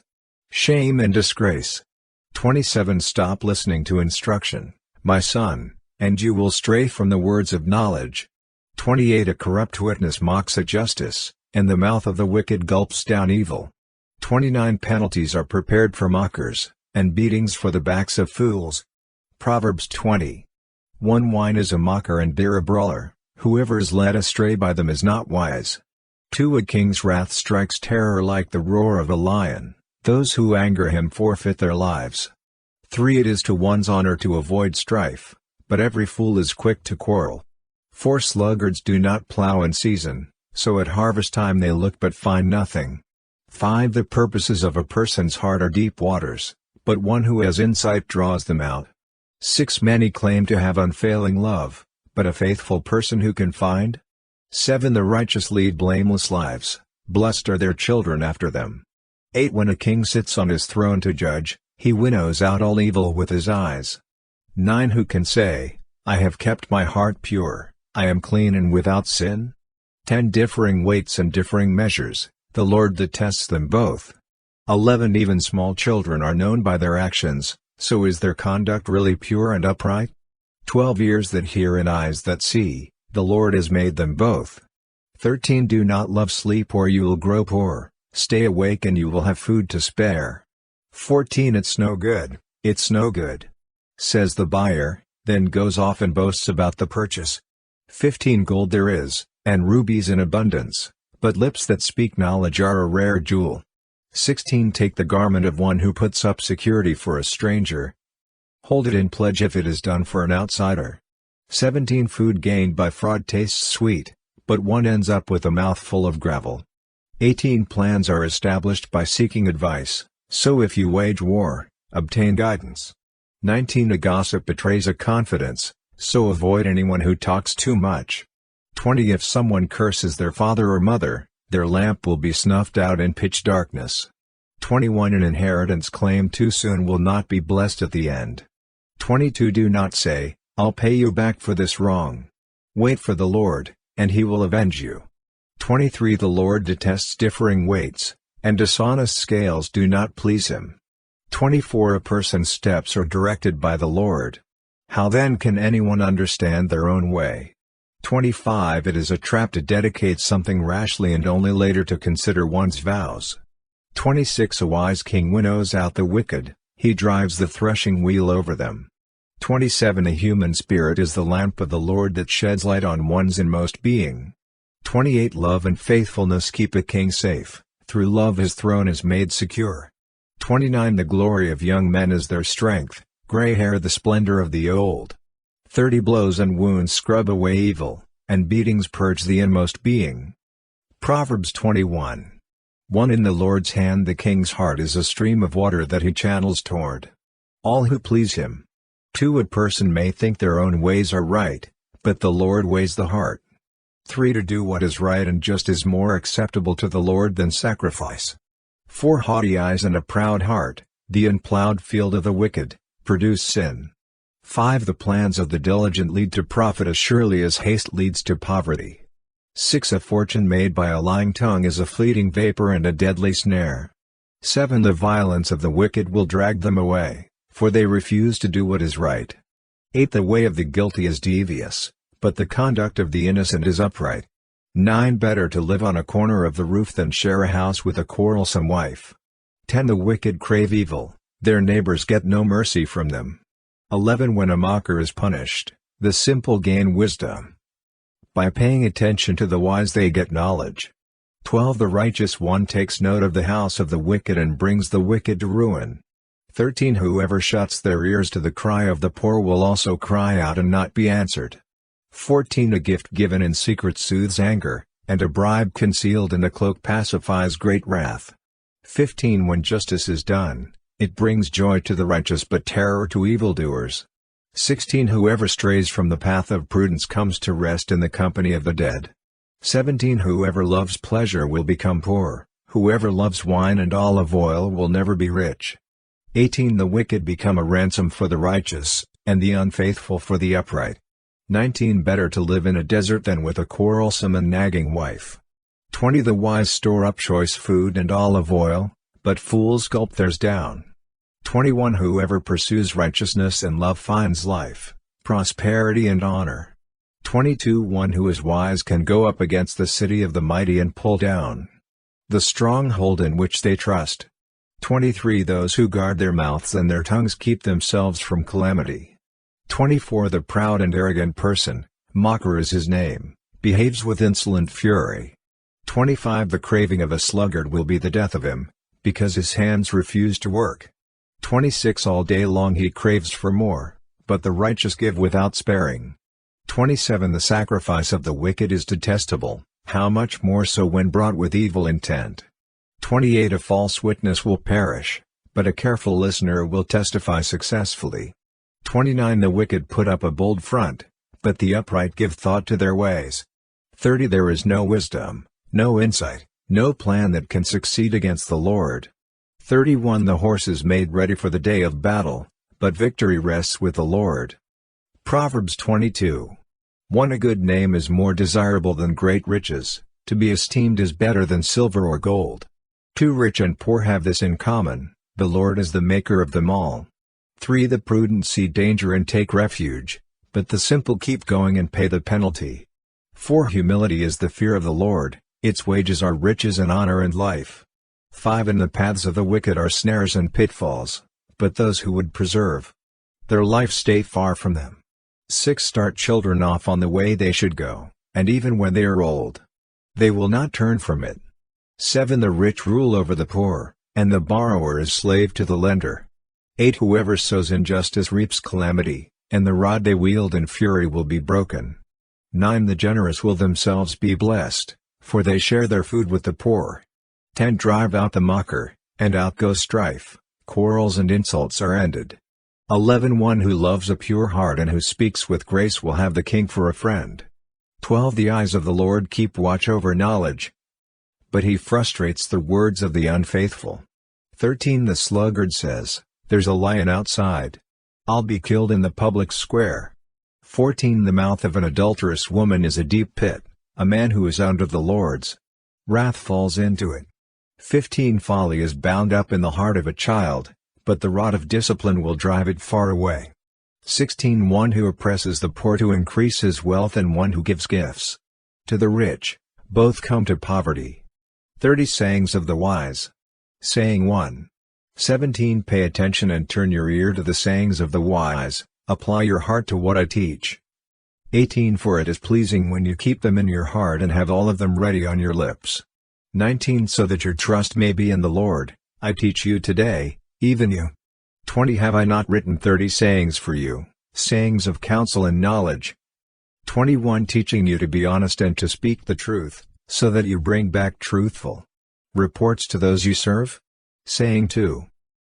shame and disgrace. 27 Stop listening to instruction, my son, and you will stray from the words of knowledge. 28 A corrupt witness mocks at justice, and the mouth of the wicked gulps down evil. 29 Penalties are prepared for mockers, and beatings for the backs of fools. Proverbs 20. 1 Wine is a mocker and beer a brawler, whoever is led astray by them is not wise. 2 A king's wrath strikes terror like the roar of a lion, those who anger him forfeit their lives. 3 It is to one's honor to avoid strife, but every fool is quick to quarrel. 4 Sluggards do not plow in season, so at harvest time they look but find nothing. 5 The purposes of a person's heart are deep waters, but one who has insight draws them out. 6 Many claim to have unfailing love, but a faithful person who can find? 7 The righteous lead blameless lives, blessed are their children after them. 8 When a king sits on his throne to judge, he winnows out all evil with his eyes. 9 Who can say, I have kept my heart pure, I am clean and without sin? 10 Differing weights and differing measures, the Lord detests them both. 11 Even small children are known by their actions, so is their conduct really pure and upright? 12 Ears that hear and eyes that see, the Lord has made them both. 13 Do not love sleep or you will grow poor, stay awake and you will have food to spare. 14 It's no good, says the buyer, then goes off and boasts about the purchase. 15 Gold there is, and rubies in abundance, but lips that speak knowledge are a rare jewel. 16 Take the garment of one who puts up security for a stranger. Hold it in pledge if it is done for an outsider. 17 Food gained by fraud tastes sweet, but one ends up with a mouthful of gravel. 18 Plans are established by seeking advice, so if you wage war, obtain guidance. 19 A gossip betrays a confidence, so avoid anyone who talks too much. 20 If someone curses their father or mother, their lamp will be snuffed out in pitch darkness. 21 An inheritance claimed too soon will not be blessed at the end. 22 Do not say, I'll pay you back for this wrong. Wait for the Lord, and he will avenge you. 23 The Lord detests differing weights, and dishonest scales do not please him. 24 A person's steps are directed by the Lord. How then can anyone understand their own way? 25 It is a trap to dedicate something rashly and only later to consider one's vows. 26 A wise king winnows out the wicked, he drives the threshing wheel over them. 27 A human spirit is the lamp of the Lord that sheds light on one's inmost being. 28 Love and faithfulness keep a king safe, through love his throne is made secure. 29 The glory of young men is their strength, gray hair the splendor of the old. 30 Blows and wounds scrub away evil, and beatings purge the inmost being. Proverbs 21. 1 In the Lord's hand the king's heart is a stream of water that he channels toward all who please him. 2 A person may think their own ways are right, but the Lord weighs the heart. 3 To do what is right and just is more acceptable to the Lord than sacrifice. 4 Haughty eyes and a proud heart, the unplowed field of the wicked, produce sin. 5 The plans of the diligent lead to profit as surely as haste leads to poverty. 6 A fortune made by a lying tongue is a fleeting vapor and a deadly snare. 7 The violence of the wicked will drag them away, for they refuse to do what is right. 8 The way of the guilty is devious, but the conduct of the innocent is upright. 9 Better to live on a corner of the roof than share a house with a quarrelsome wife. 10 The wicked crave evil, their neighbors get no mercy from them. 11 When a mocker is punished, the simple gain wisdom. By paying attention to the wise they get knowledge. 12 The righteous one takes note of the house of the wicked and brings the wicked to ruin. 13 Whoever shuts their ears to the cry of the poor will also cry out and not be answered. 14 A gift given in secret soothes anger, and a bribe concealed in a cloak pacifies great wrath. 15 When justice is done, it brings joy to the righteous but terror to evildoers. 16 Whoever strays from the path of prudence comes to rest in the company of the dead. 17 Whoever loves pleasure will become poor, whoever loves wine and olive oil will never be rich. 18 The wicked become a ransom for the righteous, and the unfaithful for the upright. 19 Better to live in a desert than with a quarrelsome and nagging wife. 20 The wise store up choice food and olive oil, but fools gulp theirs down. 21 Whoever pursues righteousness and love finds life, prosperity and honor. 22 One who is wise can go up against the city of the mighty and pull down the stronghold in which they trust. 23 Those who guard their mouths and their tongues keep themselves from calamity. 24 The proud and arrogant person, mocker is his name, behaves with insolent fury. 25 The craving of a sluggard will be the death of him, because his hands refuse to work. 26 All day long he craves for more, but the righteous give without sparing. 27 The sacrifice of the wicked is detestable, how much more so when brought with evil intent. 28 A false witness will perish, but a careful listener will testify successfully. 29 The wicked put up a bold front, but the upright give thought to their ways. 30 There is no wisdom, no insight, no plan that can succeed against the Lord. 31 The horse is made ready for the day of battle, but victory rests with the Lord. Proverbs 22. 1 A good name is more desirable than great riches, to be esteemed is better than silver or gold. 2 Rich and poor have this in common, the Lord is the maker of them all. 3 The prudent see danger and take refuge, but the simple keep going and pay the penalty. 4 Humility is the fear of the Lord, its wages are riches and honor and life. 5 In the paths of the wicked are snares and pitfalls, but those who would preserve their life stay far from them. 6 Start children off on the way they should go, and even when they are old, they will not turn from it. 7 The rich rule over the poor, and the borrower is slave to the lender. 8 Whoever sows injustice reaps calamity, and the rod they wield in fury will be broken. 9 The generous will themselves be blessed, for they share their food with the poor. 10 Drive out the mocker, and out goes strife, quarrels and insults are ended. 11 One who loves a pure heart and who speaks with grace will have the king for a friend. 12 The eyes of the Lord keep watch over knowledge, but he frustrates the words of the unfaithful. 13 The sluggard says, "There's a lion outside. I'll be killed in the public square." 14 The mouth of an adulterous woman is a deep pit, a man who is under the Lord's wrath falls into it. 15 Folly is bound up in the heart of a child, but the rod of discipline will drive it far away. 16 One who oppresses the poor to increase his wealth and one who gives gifts to the rich, both come to poverty. 30 Sayings of the wise. Saying 1. 17 Pay attention and turn your ear to the sayings of the wise, apply your heart to what I teach. 18 For it is pleasing when you keep them in your heart and have all of them ready on your lips. 19 So that your trust may be in the Lord, I teach you today, even you. 20 Have I not written 30 sayings for you, sayings of counsel and knowledge? 21 Teaching you to be honest and to speak the truth, so that you bring back truthful reports to those you serve? Saying 2.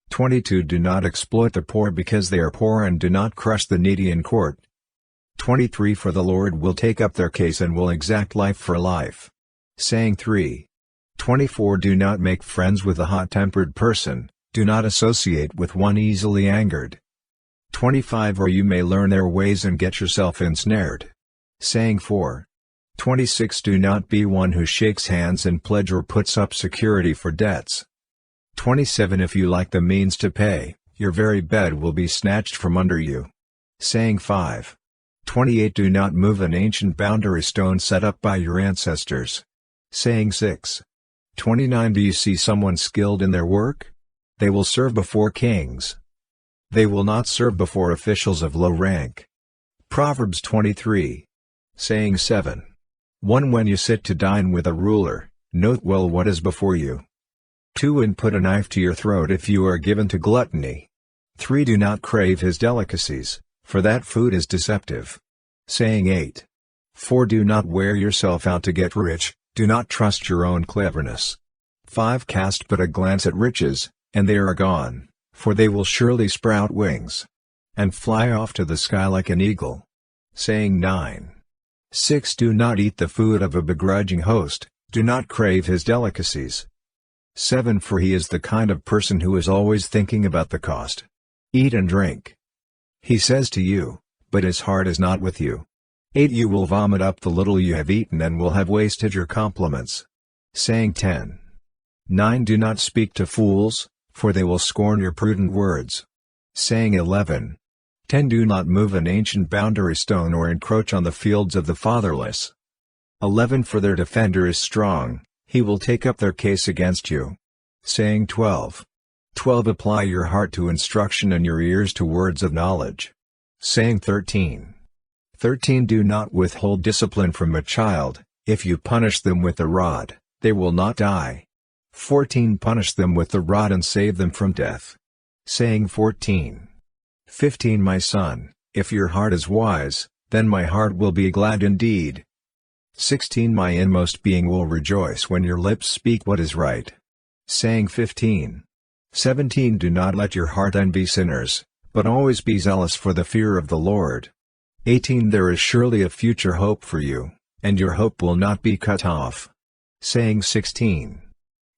22 Do not exploit the poor because they are poor and do not crush the needy in court. 23 For the Lord will take up their case and will exact life for life. Saying 3. 24 Do not make friends with a hot-tempered person, do not associate with one easily angered. 25 Or you may learn their ways and get yourself ensnared. Saying 4. 26 Do not be one who shakes hands in pledge or puts up security for debts. 27 If you lack the means to pay, your very bed will be snatched from under you. Saying 5. 28 Do not move an ancient boundary stone set up by your ancestors. Saying 6. 29 Do you see someone skilled in their work? They will serve before kings. They will not serve before officials of low rank. Proverbs 23. Saying 7. 1 When you sit to dine with a ruler, note well what is before you. 2 And put a knife to your throat if you are given to gluttony. 3 Do not crave his delicacies, for that food is deceptive. Saying 8. 4 Do not wear yourself out to get rich, do not trust your own cleverness. 5 Cast but a glance at riches, and they are gone, for they will surely sprout wings and fly off to the sky like an eagle. Saying 9. 6 Do not eat the food of a begrudging host, do not crave his delicacies. 7 For he is the kind of person who is always thinking about the cost. Eat and drink, he says to you, but his heart is not with you. 8 You will vomit up the little you have eaten and will have wasted your compliments. Saying 10. 9 Do not speak to fools, for they will scorn your prudent words. Saying 11. 10 Do not move an ancient boundary stone or encroach on the fields of the fatherless. 11 For their defender is strong, he will take up their case against you. Saying 12. 12 Apply your heart to instruction and your ears to words of knowledge. Saying 13. 13 Do not withhold discipline from a child, if you punish them with the rod, they will not die. 14 Punish them with the rod and save them from death. Saying 14. 15 My son, if your heart is wise, then my heart will be glad indeed. 16 My inmost being will rejoice when your lips speak what is right. Saying 15. 17 Do not let your heart envy sinners, but always be zealous for the fear of the Lord. 18 There is surely a future hope for you, and your hope will not be cut off. Saying 16.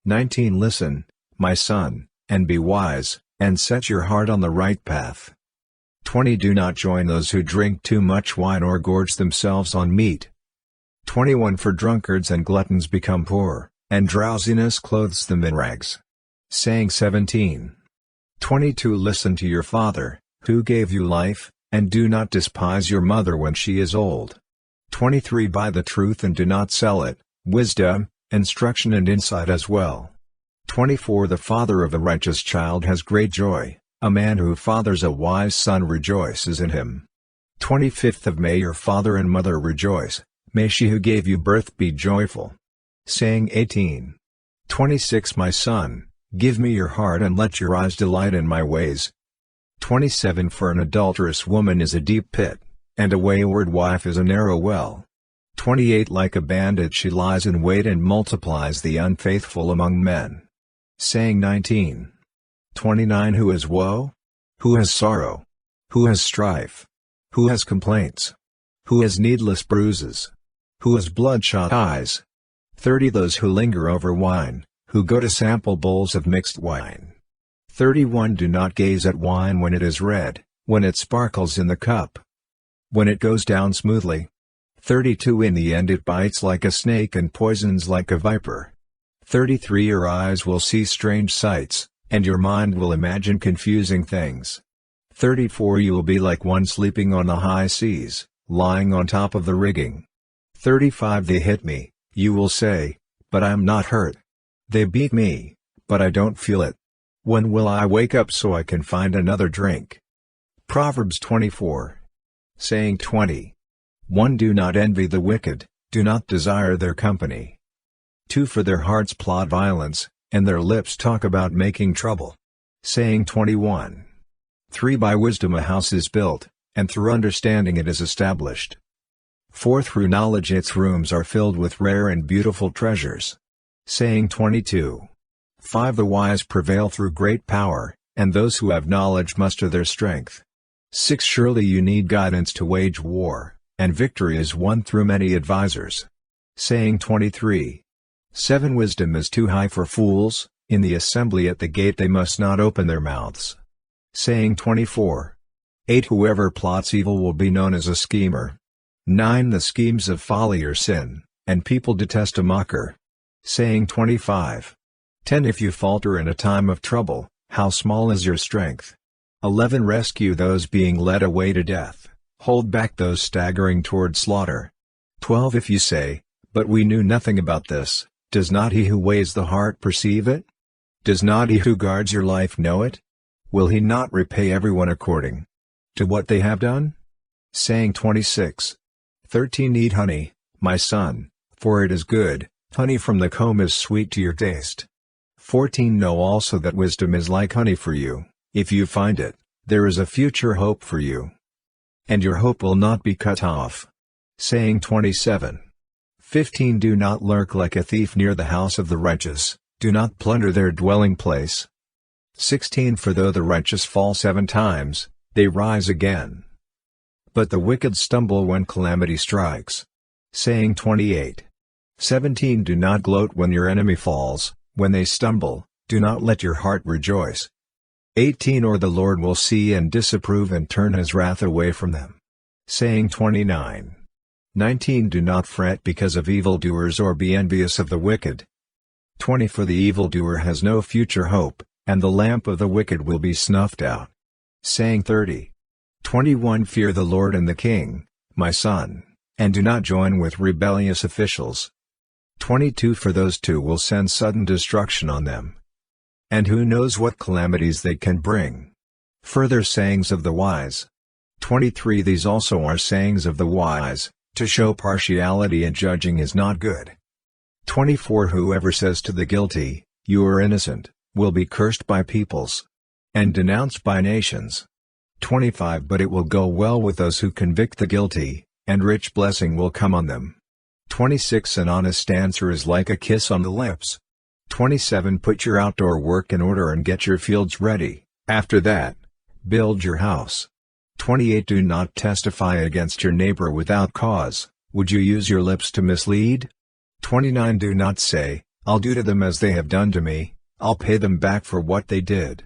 19 Listen, my son, and be wise, and set your heart on the right path. 20 Do not join those who drink too much wine or gorge themselves on meat. 21 For drunkards and gluttons become poor, and drowsiness clothes them in rags. Saying 17. 22 Listen to your father, who gave you life, and do not despise your mother when she is old. 23 Buy the truth and do not sell it, wisdom, instruction and insight as well. 24 The father of a righteous child has great joy, a man who fathers a wise son rejoices in him. 25 May your father and mother rejoice, may she who gave you birth be joyful. Saying 18. 26 My son, give me your heart and let your eyes delight in my ways. 27 For an adulterous woman is a deep pit, and a wayward wife is a narrow well. 28 Like a bandit she lies in wait and multiplies the unfaithful among men. Saying 19. 29 Who has woe? Who has sorrow? Who has strife? Who has complaints? Who has needless bruises? Who has bloodshot eyes? 30 Those who linger over wine, who go to sample bowls of mixed wine. 31 Do not gaze at wine when it is red, when it sparkles in the cup, when it goes down smoothly. 32 In the end it bites like a snake and poisons like a viper. 33 Your eyes will see strange sights, and your mind will imagine confusing things. 34 You will be like one sleeping on the high seas, lying on top of the rigging. 35 They hit me, you will say, but I am not hurt. They beat me, but I don't feel it. When will I wake up so I can find another drink? Proverbs 24. Saying 20. 1 Do not envy the wicked, do not desire their company. 2 For their hearts plot violence, and their lips talk about making trouble. Saying 21. 3 By wisdom a house is built, and through understanding it is established. 4 Through knowledge its rooms are filled with rare and beautiful treasures. Saying 22. 5 The wise prevail through great power, and those who have knowledge muster their strength. 6 Surely you need guidance to wage war, and victory is won through many advisers. Saying 23. 7 Wisdom is too high for fools, in the assembly at the gate they must not open their mouths. Saying 24. 8 Whoever plots evil will be known as a schemer. 9 The schemes of folly are sin, and people detest a mocker. Saying 25. 10 If you falter in a time of trouble, how small is your strength? 11 Rescue those being led away to death, hold back those staggering toward slaughter. 12 If you say, but we knew nothing about this, does not he who weighs the heart perceive it? Does not he who guards your life know it? Will he not repay everyone according to what they have done? Saying 26. 13 Eat honey, my son, for it is good, honey from the comb is sweet to your taste. 14 Know also that wisdom is like honey for you, if you find it, there is a future hope for you. And your hope will not be cut off. Saying 27. 15 Do not lurk like a thief near the house of the righteous, do not plunder their dwelling place. 16 For though the righteous fall 7 times, they rise again. But the wicked stumble when calamity strikes. Saying 28. 17 Do not gloat when your enemy falls, when they stumble, do not let your heart rejoice. 18 Or the Lord will see and disapprove and turn his wrath away from them. Saying 29. 19 Do not fret because of evildoers or be envious of the wicked. 20 For the evildoer has no future hope, and the lamp of the wicked will be snuffed out. Saying 30. 21 Fear the Lord and the King, my son, and do not join with rebellious officials. 22 For those two will send sudden destruction on them. And who knows what calamities they can bring. Further sayings of the wise. 23 These also are sayings of the wise, to show partiality in judging is not good. 24 Whoever says to the guilty, you are innocent, will be cursed by peoples, and denounced by nations. 25 But it will go well with those who convict the guilty, and rich blessing will come on them. 26 An honest answer is like a kiss on the lips. 27 Put your outdoor work in order and get your fields ready, after that, build your house. 28 Do not testify against your neighbor without cause, would you use your lips to mislead? 29 Do not say, I'll do to them as they have done to me, I'll pay them back for what they did.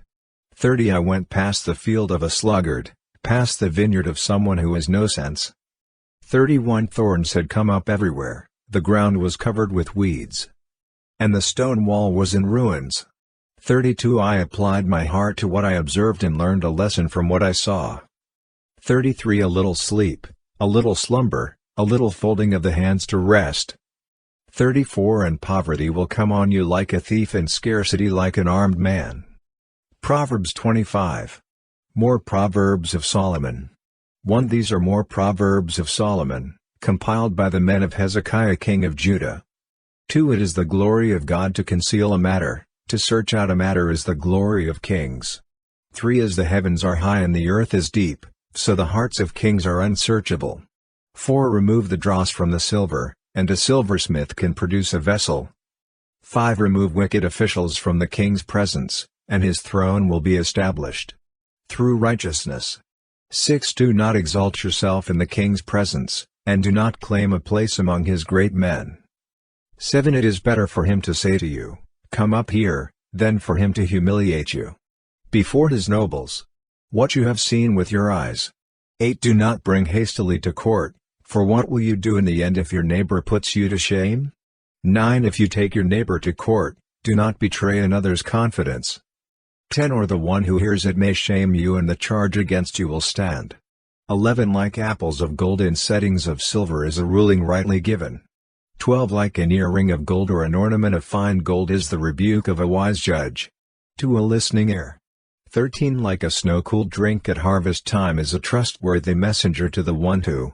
30 I went past the field of a sluggard, past the vineyard of someone who has no sense. 31 Thorns had come up everywhere, the ground was covered with weeds. and the stone wall was in ruins. 32 I applied my heart to what I observed and learned a lesson from what I saw. 33 A little sleep, a little slumber, a little folding of the hands to rest. 34 And poverty will come on you like a thief and scarcity like an armed man. Proverbs 25. More Proverbs of Solomon. 1 These are more Proverbs of Solomon, compiled by the men of Hezekiah king of Judah. 2 It is the glory of God to conceal a matter, to search out a matter is the glory of kings. 3 As the heavens are high and the earth is deep, so the hearts of kings are unsearchable. 4 Remove the dross from the silver, and a silversmith can produce a vessel. 5 Remove wicked officials from the king's presence, and his throne will be established through righteousness. 6 Do not exalt yourself in the king's presence, and do not claim a place among his great men. 7 It is better for him to say to you, "Come up here," than for him to humiliate you before his nobles. What you have seen with your eyes. 8 Do not bring hastily to court, for what will you do in the end if your neighbor puts you to shame? 9 If you take your neighbor to court, do not betray another's confidence. 10 Or the one who hears it may shame you and the charge against you will stand. 11 Like apples of gold in settings of silver is a ruling rightly given. 12 Like an earring of gold or an ornament of fine gold is the rebuke of a wise judge to a listening ear. 13 Like a snow-cooled drink at harvest time is a trustworthy messenger to the one who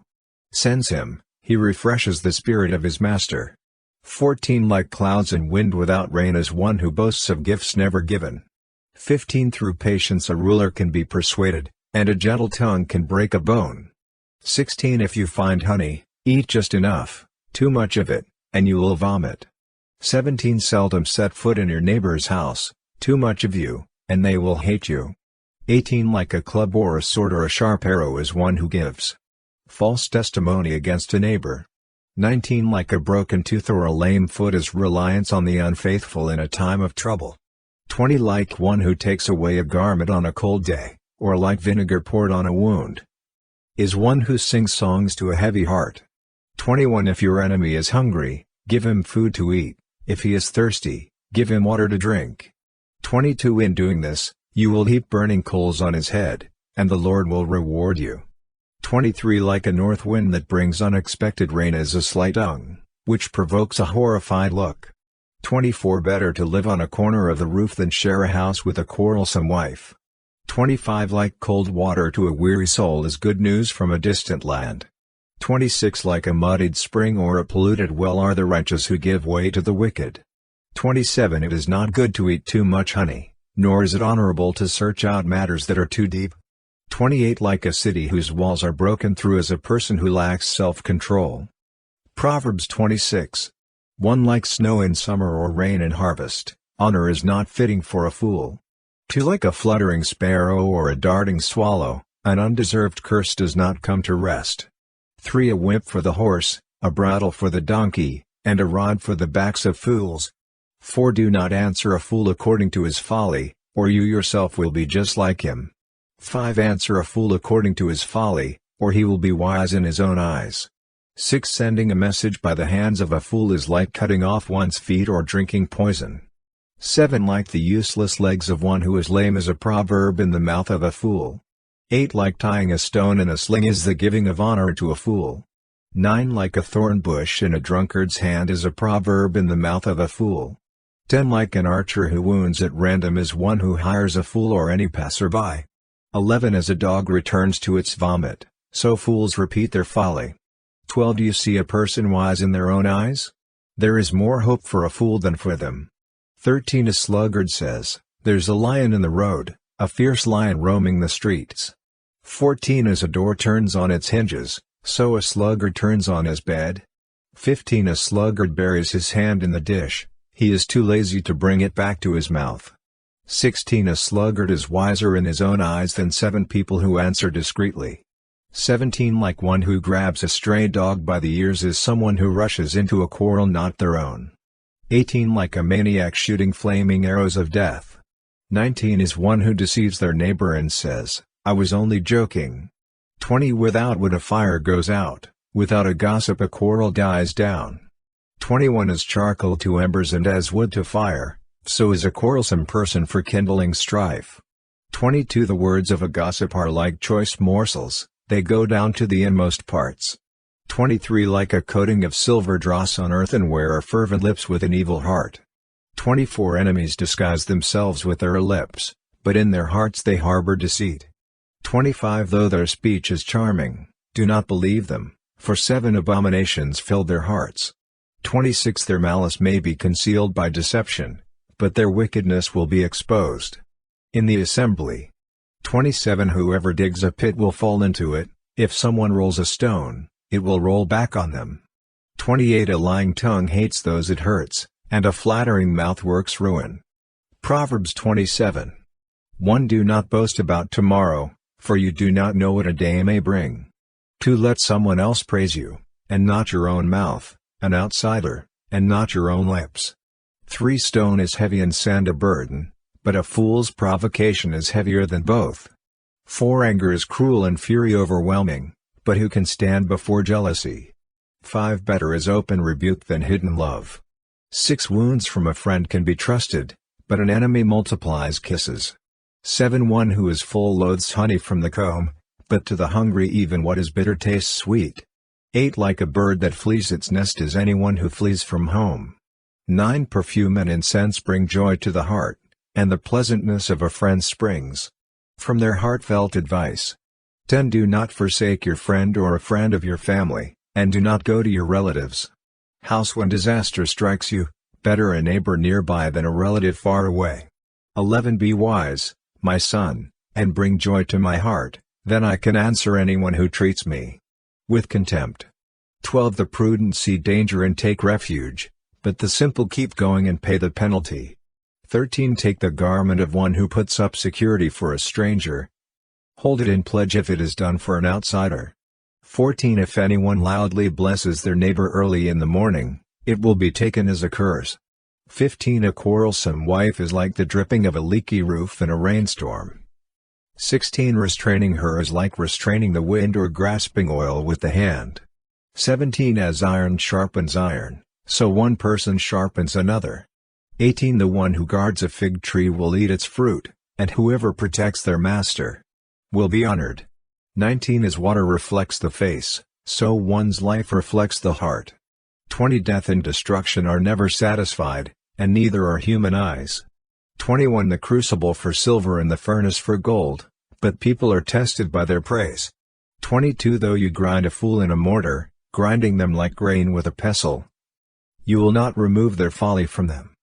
sends him, he refreshes the spirit of his master. 14 Like clouds and wind without rain is one who boasts of gifts never given. 15 Through patience a ruler can be persuaded, and a gentle tongue can break a bone. 16 If you find honey, eat just enough, too much of it, and you will vomit. 17 Seldom set foot in your neighbor's house, too much of you, and they will hate you. 18 Like a club or a sword or a sharp arrow is one who gives false testimony against a neighbor. 19 Like a broken tooth or a lame foot is reliance on the unfaithful in a time of trouble. 20 Like one who takes away a garment on a cold day, or like vinegar poured on a wound, is one who sings songs to a heavy heart. 21 If your enemy is hungry, give him food to eat, if he is thirsty, give him water to drink. 22 In doing this, you will heap burning coals on his head, and the Lord will reward you. 23 Like a north wind that brings unexpected rain is a slight tongue, which provokes a horrified look. 24 Better to live on a corner of the roof than share a house with a quarrelsome wife. 25 Like cold water to a weary soul is good news from a distant land. 26 Like a muddied spring or a polluted well are the righteous who give way to the wicked. 27 It is not good to eat too much honey, nor is it honorable to search out matters that are too deep. 28 Like a city whose walls are broken through is a person who lacks self-control. Proverbs 26. 1 Like snow in summer or rain in harvest, honor is not fitting for a fool. 2 Like a fluttering sparrow or a darting swallow, an undeserved curse does not come to rest. 3 A whip for the horse, a bridle for the donkey, and a rod for the backs of fools. 4 Do not answer a fool according to his folly, or you yourself will be just like him. 5 Answer a fool according to his folly, or he will be wise in his own eyes. 6 Sending a message by the hands of a fool is like cutting off one's feet or drinking poison. 7 Like the useless legs of one who is lame is a proverb in the mouth of a fool. 8 Like tying a stone in a sling is the giving of honor to a fool. 9 Like a thorn bush in a drunkard's hand is a proverb in the mouth of a fool. 10 Like an archer who wounds at random is one who hires a fool or any passerby. 11 As a dog returns to its vomit, so fools repeat their folly. 12 Do you see a person wise in their own eyes? There is more hope for a fool than for them. 13 A sluggard says, "There's a lion in the road, a fierce lion roaming the streets." 14 As a door turns on its hinges, so a sluggard turns on his bed. 15 A sluggard buries his hand in the dish, he is too lazy to bring it back to his mouth. 16 A sluggard is wiser in his own eyes than 7 people who answer discreetly. 17 Like one who grabs a stray dog by the ears is someone who rushes into a quarrel not their own. 18 Like a maniac shooting flaming arrows of death. 19 Is one who deceives their neighbor and says, "I was only joking." 20 Without wit a fire goes out, without a gossip a quarrel dies down. 21 As charcoal to embers and as wood to fire, so is a quarrelsome person for kindling strife. 22 The words of a gossip are like choice morsels, they go down to the inmost parts. 23 Like a coating of silver dross on earthenware are fervent lips with an evil heart. 24 Enemies disguise themselves with their lips, but in their hearts they harbor deceit. 25 Though their speech is charming, do not believe them, for 7 abominations filled their hearts. 26 Their malice may be concealed by deception, but their wickedness will be exposed in the assembly. 27 Whoever digs a pit will fall into it, if someone rolls a stone, it will roll back on them. 28 A lying tongue hates those it hurts, and a flattering mouth works ruin. Proverbs 27. 1 Do not boast about tomorrow, for you do not know what a day may bring. 2 Let someone else praise you, and not your own mouth, an outsider, and not your own lips. 3 Stone is heavy and sand a burden, but a fool's provocation is heavier than both. 4 Anger is cruel and fury overwhelming, but who can stand before jealousy? 5 Better is open rebuke than hidden love. 6 Wounds from a friend can be trusted, but an enemy multiplies kisses. 7 One who is full loathes honey from the comb, but to the hungry even what is bitter tastes sweet. 8 Like a bird that flees its nest is anyone who flees from home. 9 Perfume and incense bring joy to the heart, and the pleasantness of a friend springs from their heartfelt advice. 10 Do not forsake your friend or a friend of your family, and do not go to your relatives' house when disaster strikes you, better a neighbor nearby than a relative far away. 11 Be wise, my son, and bring joy to my heart, then I can answer anyone who treats me with contempt. 12 The prudent see danger and take refuge, but the simple keep going and pay the penalty. 13 Take the garment of one who puts up security for a stranger. Hold it in pledge if it is done for an outsider. 14 If anyone loudly blesses their neighbor early in the morning, it will be taken as a curse. 15 A quarrelsome wife is like the dripping of a leaky roof in a rainstorm. 16 Restraining her is like restraining the wind or grasping oil with the hand. 17 As iron sharpens iron, so one person sharpens another. 18 The one who guards a fig tree will eat its fruit, and whoever protects their master will be honored. 19 As water reflects the face, so one's life reflects the heart. 20 Death and destruction are never satisfied, and neither are human eyes. 21 The crucible for silver and the furnace for gold, but people are tested by their praise. 22 Though you grind a fool in a mortar, grinding them like grain with a pestle, you will not remove their folly from them.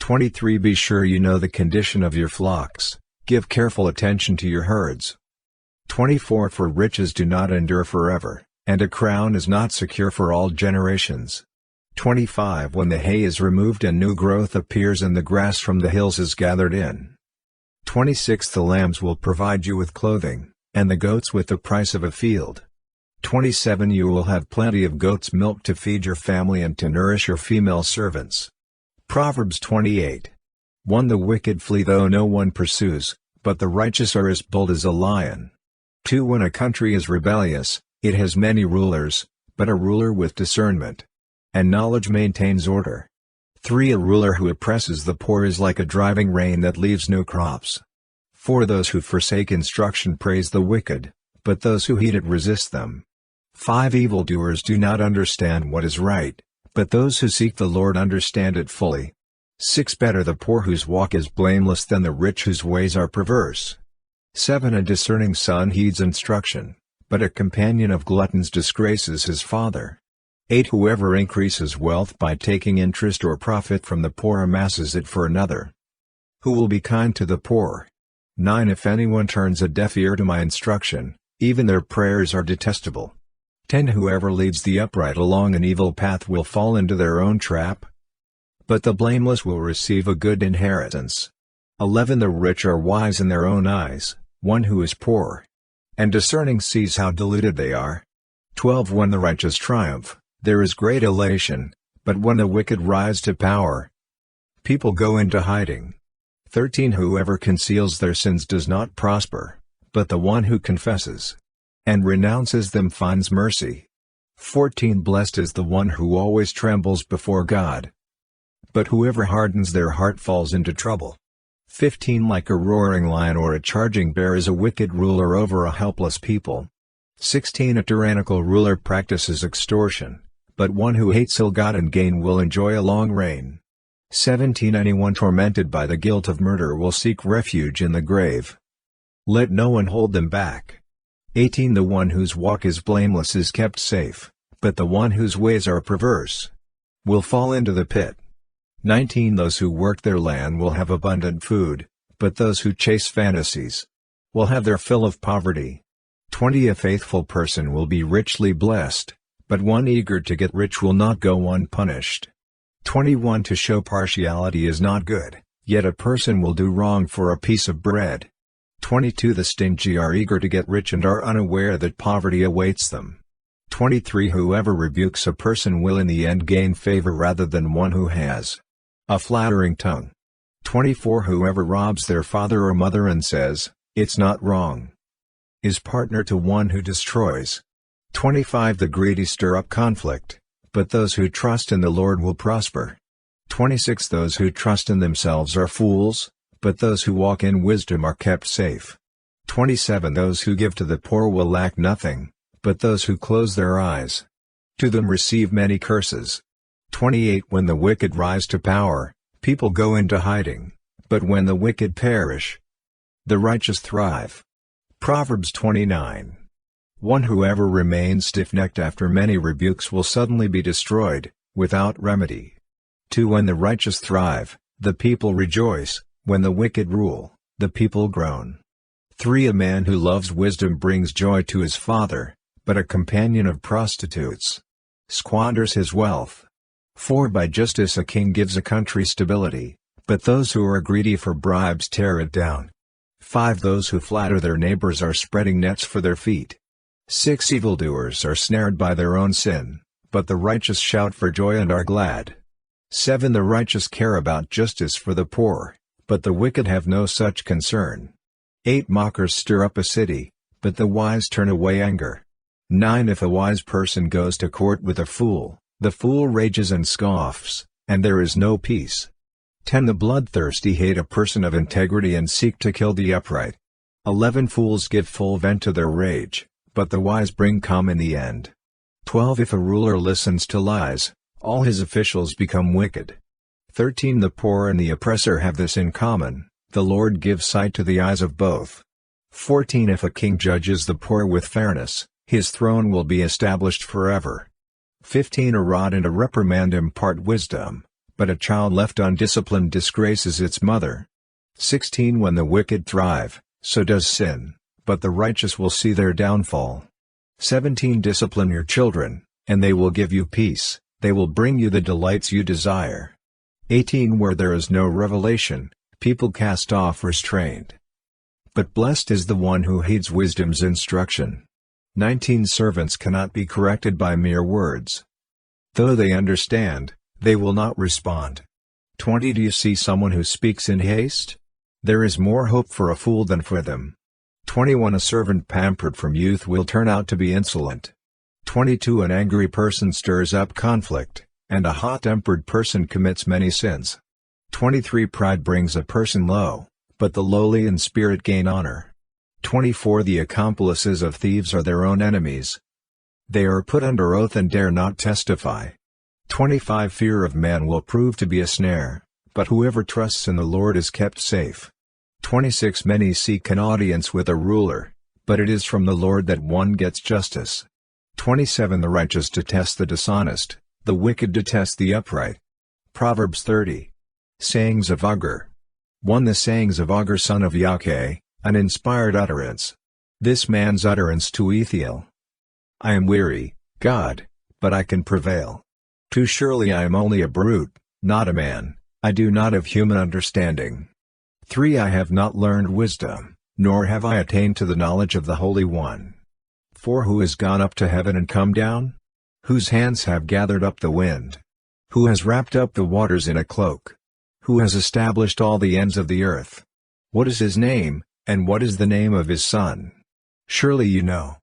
23 Be sure you know the condition of your flocks, give careful attention to your herds. 24 For riches do not endure forever, and a crown is not secure for all generations. 25 When the hay is removed and new growth appears and the grass from the hills is gathered in. 26 The lambs will provide you with clothing, and the goats with the price of a field. 27 You will have plenty of goat's milk to feed your family and to nourish your female servants. Proverbs 28. 1 The wicked flee though no one pursues, but the righteous are as bold as a lion. 2 When a country is rebellious, it has many rulers, but a ruler with discernment and knowledge maintains order. 3 A ruler who oppresses the poor is like a driving rain that leaves no crops. 4 Those who forsake instruction praise the wicked, but those who heed it resist them. 5 Evildoers do not understand what is right, but those who seek the Lord understand it fully. 6 Better the poor whose walk is blameless than the rich whose ways are perverse. 7 A discerning son heeds instruction, but a companion of gluttons disgraces his father. 8 Whoever increases wealth by taking interest or profit from the poor amasses it for another. Who will be kind to the poor? 9 If anyone turns a deaf ear to my instruction, even their prayers are detestable. 10 Whoever leads the upright along an evil path will fall into their own trap, but the blameless will receive a good inheritance. 11 The rich are wise in their own eyes, one who is poor and discerning sees how deluded they are. 12 When the righteous triumph, there is great elation, but when the wicked rise to power, people go into hiding. 13 Whoever conceals their sins does not prosper, but the one who confesses and renounces them finds mercy. 14 Blessed is the one who always trembles before God. But whoever hardens their heart falls into trouble. 15 Like a roaring lion or a charging bear is a wicked ruler over a helpless people. 16 A tyrannical ruler practices extortion, but one who hates ill-gotten gain will enjoy a long reign. 17 Anyone tormented by the guilt of murder will seek refuge in the grave. Let no one hold them back. 18 The one whose walk is blameless is kept safe, but the one whose ways are perverse will fall into the pit. 19 Those who work their land will have abundant food, but those who chase fantasies will have their fill of poverty. 20 A faithful person will be richly blessed, but one eager to get rich will not go unpunished. 21 To show partiality is not good, yet a person will do wrong for a piece of bread. 22 The stingy are eager to get rich and are unaware that poverty awaits them. 23 Whoever rebukes a person will in the end gain favor rather than one who has a flattering tongue. 24 Whoever robs their father or mother and says, "It's not wrong," is partner to one who destroys. 25 The greedy stir up conflict, but those who trust in the Lord will prosper. 26 Those who trust in themselves are fools, but those who walk in wisdom are kept safe. 27 Those who give to the poor will lack nothing, but those who close their eyes to them receive many curses. 28 When the wicked rise to power, people go into hiding, but when the wicked perish, the righteous thrive. Proverbs 29. 1 Whoever remains stiff-necked after many rebukes will suddenly be destroyed, without remedy. 2 When the righteous thrive, the people rejoice, when the wicked rule, the people groan. 3 A man who loves wisdom brings joy to his father, but a companion of prostitutes squanders his wealth. 4 By justice a king gives a country stability, but those who are greedy for bribes tear it down. 5 Those who flatter their neighbors are spreading nets for their feet. 6 Evildoers are snared by their own sin, but the righteous shout for joy and are glad. 7 The righteous care about justice for the poor, but the wicked have no such concern. 8 Mockers stir up a city, but the wise turn away anger. 9 If a wise person goes to court with a fool, the fool rages and scoffs, and there is no peace. 10 The bloodthirsty hate a person of integrity and seek to kill the upright. 11 Fools give full vent to their rage, but the wise bring calm in the end. 12 If a ruler listens to lies, all his officials become wicked. 13 The poor and the oppressor have this in common, the Lord gives sight to the eyes of both. 14 If a king judges the poor with fairness, his throne will be established forever. 15 A rod and a reprimand impart wisdom, but a child left undisciplined disgraces its mother. 16 When the wicked thrive, so does sin, but the righteous will see their downfall. 17 Discipline your children, and they will give you peace, they will bring you the delights you desire. 18 Where there is no revelation, people cast off restraint, but blessed is the one who heeds wisdom's instruction. 19 Servants cannot be corrected by mere words. Though they understand, they will not respond. 20 Do you see someone who speaks in haste? There is more hope for a fool than for them. 21 A servant pampered from youth will turn out to be insolent. 22 An angry person stirs up conflict, and a hot-tempered person commits many sins. 23 Pride brings a person low, but the lowly in spirit gain honor. 24 The accomplices of thieves are their own enemies. They are put under oath and dare not testify. 25 Fear of man will prove to be a snare, but whoever trusts in the Lord is kept safe. 26 Many seek an audience with a ruler, but it is from the Lord that one gets justice. 27 The righteous detest the dishonest, the wicked detest the upright. Proverbs 30. Sayings of Agur. 1 The sayings of Agur son of Yahweh, an inspired utterance. This man's utterance to Ethiel. I am weary, God, but I can prevail. 2 Surely I am only a brute, not a man, I do not have human understanding. 3 I have not learned wisdom, nor have I attained to the knowledge of the Holy One. 4 Who has gone up to heaven and come down? Whose hands have gathered up the wind? Who has wrapped up the waters in a cloak? Who has established all the ends of the earth? What is his name, and what is the name of his son? Surely you know.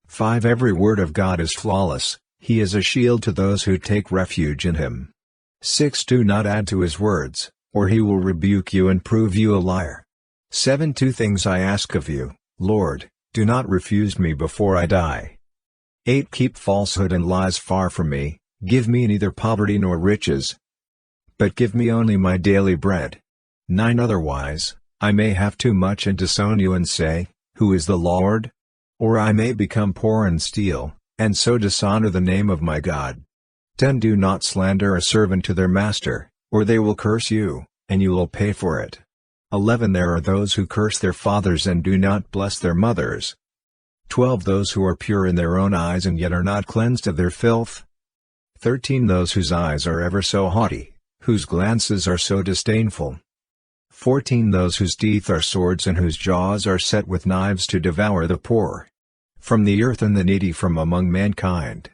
5 Every word of God is flawless, He is a shield to those who take refuge in him. 6. Do not add to his words, or he will rebuke you and prove you a liar. 7. 2 things I ask of you, Lord, do not refuse me before I die. 8. Keep falsehood and lies far from me, give me neither poverty nor riches, but give me only my daily bread. 9. Otherwise, I may have too much and disown you and say, Who is the Lord? Or I may become poor and steal, and so dishonor the name of my God. 10. Do not slander a servant to their master, or they will curse you, and you will pay for it. 11. There are those who curse their fathers and do not bless their mothers. 12. Those who are pure in their own eyes and yet are not cleansed of their filth. 13. Those whose eyes are ever so haughty, whose glances are so disdainful. 14. Those whose teeth are swords and whose jaws are set with knives to devour the poor from the earth and the needy from among mankind.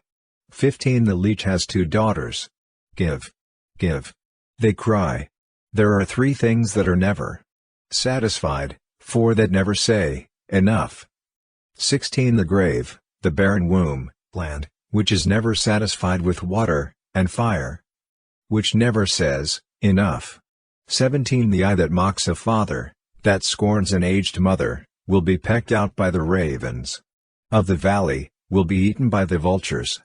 15. The leech has 2 daughters. Give, give, they cry. There are 3 things that are never satisfied, 4 that never say, enough. 16. The grave, the barren womb, land, which is never satisfied with water, and fire, which never says, enough. 17. The eye that mocks a father, that scorns an aged mother, will be pecked out by the ravens of the valley, will be eaten by the vultures.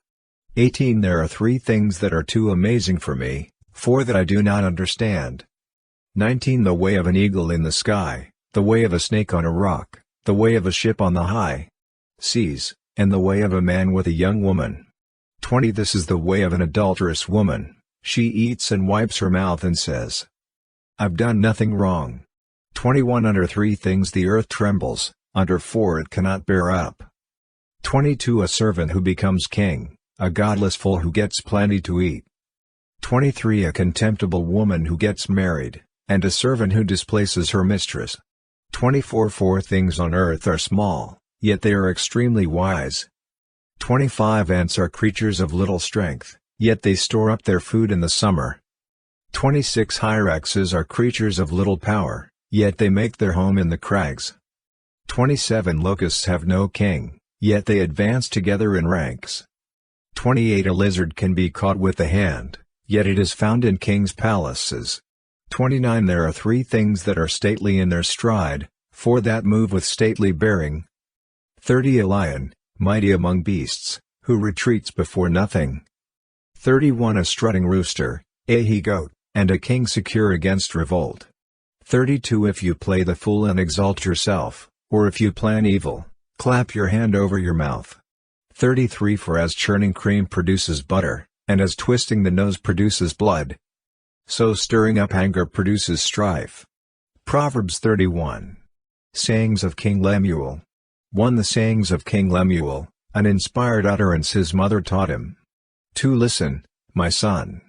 18. There are 3 things that are too amazing for me, 4 that I do not understand. 19. The way of an eagle in the sky, the way of a snake on a rock, the way of a ship on the high seas, and the way of a man with a young woman. 20. This is the way of an adulterous woman, she eats and wipes her mouth and says, I've done nothing wrong. 21. Under 3 things the earth trembles, under 4 it cannot bear up. 22. A servant who becomes king, a godless fool who gets plenty to eat. 23. A contemptible woman who gets married, and a servant who displaces her mistress. 24. 4 things on earth are small, yet they are extremely wise. 25. Ants are creatures of little strength, yet they store up their food in the summer. 26. Hyraxes are creatures of little power, yet they make their home in the crags. 27. Locusts have no king, yet they advance together in ranks. 28. A lizard can be caught with the hand, yet it is found in kings' palaces. 29. There are 3 things that are stately in their stride, 4 that move with stately bearing. 30. A lion, mighty among beasts, who retreats before nothing. 31. A strutting rooster, a he-goat, and a king secure against revolt. 32. If you play the fool and exalt yourself, or if you plan evil, clap your hand over your mouth. 33. For as churning cream produces butter, and as twisting the nose produces blood, so stirring up anger produces strife. Proverbs 31. Sayings of King Lemuel. 1. The sayings of King Lemuel, an inspired utterance his mother taught him. 2. Listen, my son.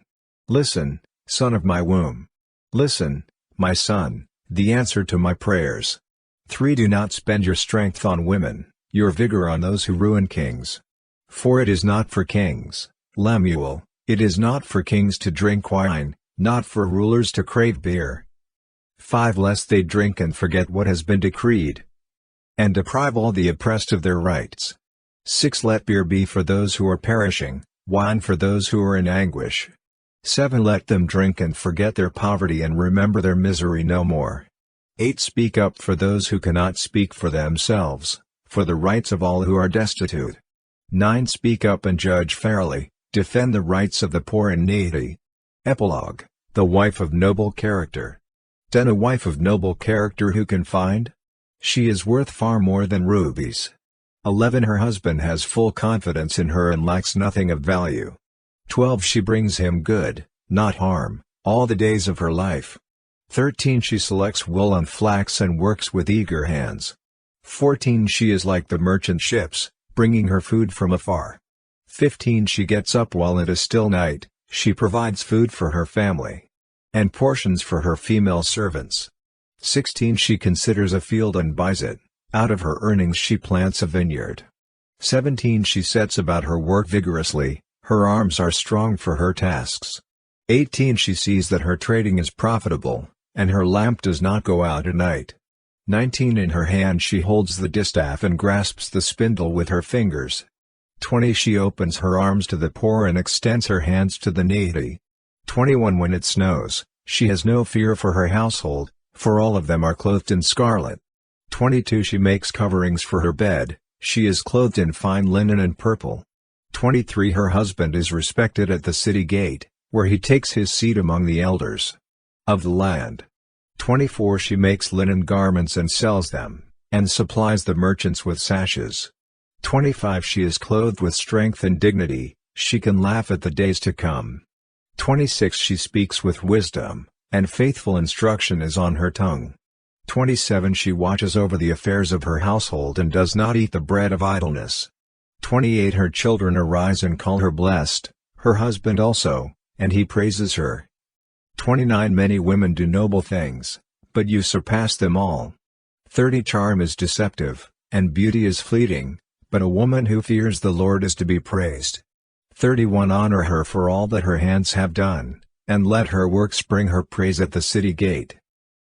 Listen, son of my womb. Listen, my son, the answer to my prayers. 3. Do not spend your strength on women, your vigor on those who ruin kings. For it is not for kings, Lemuel, it is not for kings to drink wine, not for rulers to crave beer. 5. Lest they drink and forget what has been decreed, and deprive all the oppressed of their rights. 6. Let beer be for those who are perishing, wine for those who are in anguish. 7. Let them drink and forget their poverty and remember their misery no more. 8. Speak up for those who cannot speak for themselves, for the rights of all who are destitute. 9. Speak up and judge fairly, defend the rights of the poor and needy. Epilogue, the wife of noble character. 10. A wife of noble character who can find? She is worth far more than rubies. 11. Her husband has full confidence in her and lacks nothing of value. 12. She brings him good, not harm, all the days of her life. 13. She selects wool and flax and works with eager hands. 14. She is like the merchant ships, bringing her food from afar. 15. She gets up while it is still night, she provides food for her family, and portions for her female servants. 16. She considers a field and buys it, out of her earnings she plants a vineyard. 17. She sets about her work vigorously, her arms are strong for her tasks. 18. She sees that her trading is profitable, and her lamp does not go out at night. 19. In her hand she holds the distaff and grasps the spindle with her fingers. 20 She opens her arms to the poor and extends her hands to the needy. 21 When it snows, she has no fear for her household, for all of them are clothed in scarlet. 22 She makes coverings for her bed, she is clothed in fine linen and purple. 23 Her husband is respected at the city gate, where he takes his seat among the elders of the land. 24 She makes linen garments and sells them, and supplies the merchants with sashes. 25 She is clothed with strength and dignity, she can laugh at the days to come. 26 She speaks with wisdom, and faithful instruction is on her tongue. 27 She watches over the affairs of her household and does not eat the bread of idleness. 28 Her children arise and call her blessed, her husband also, and he praises her. 29 Many women do noble things, but you surpass them all. 30 Charm is deceptive, and beauty is fleeting, but a woman who fears the Lord is to be praised. 31 Honor her for all that her hands have done, and let her works bring her praise at the city gate.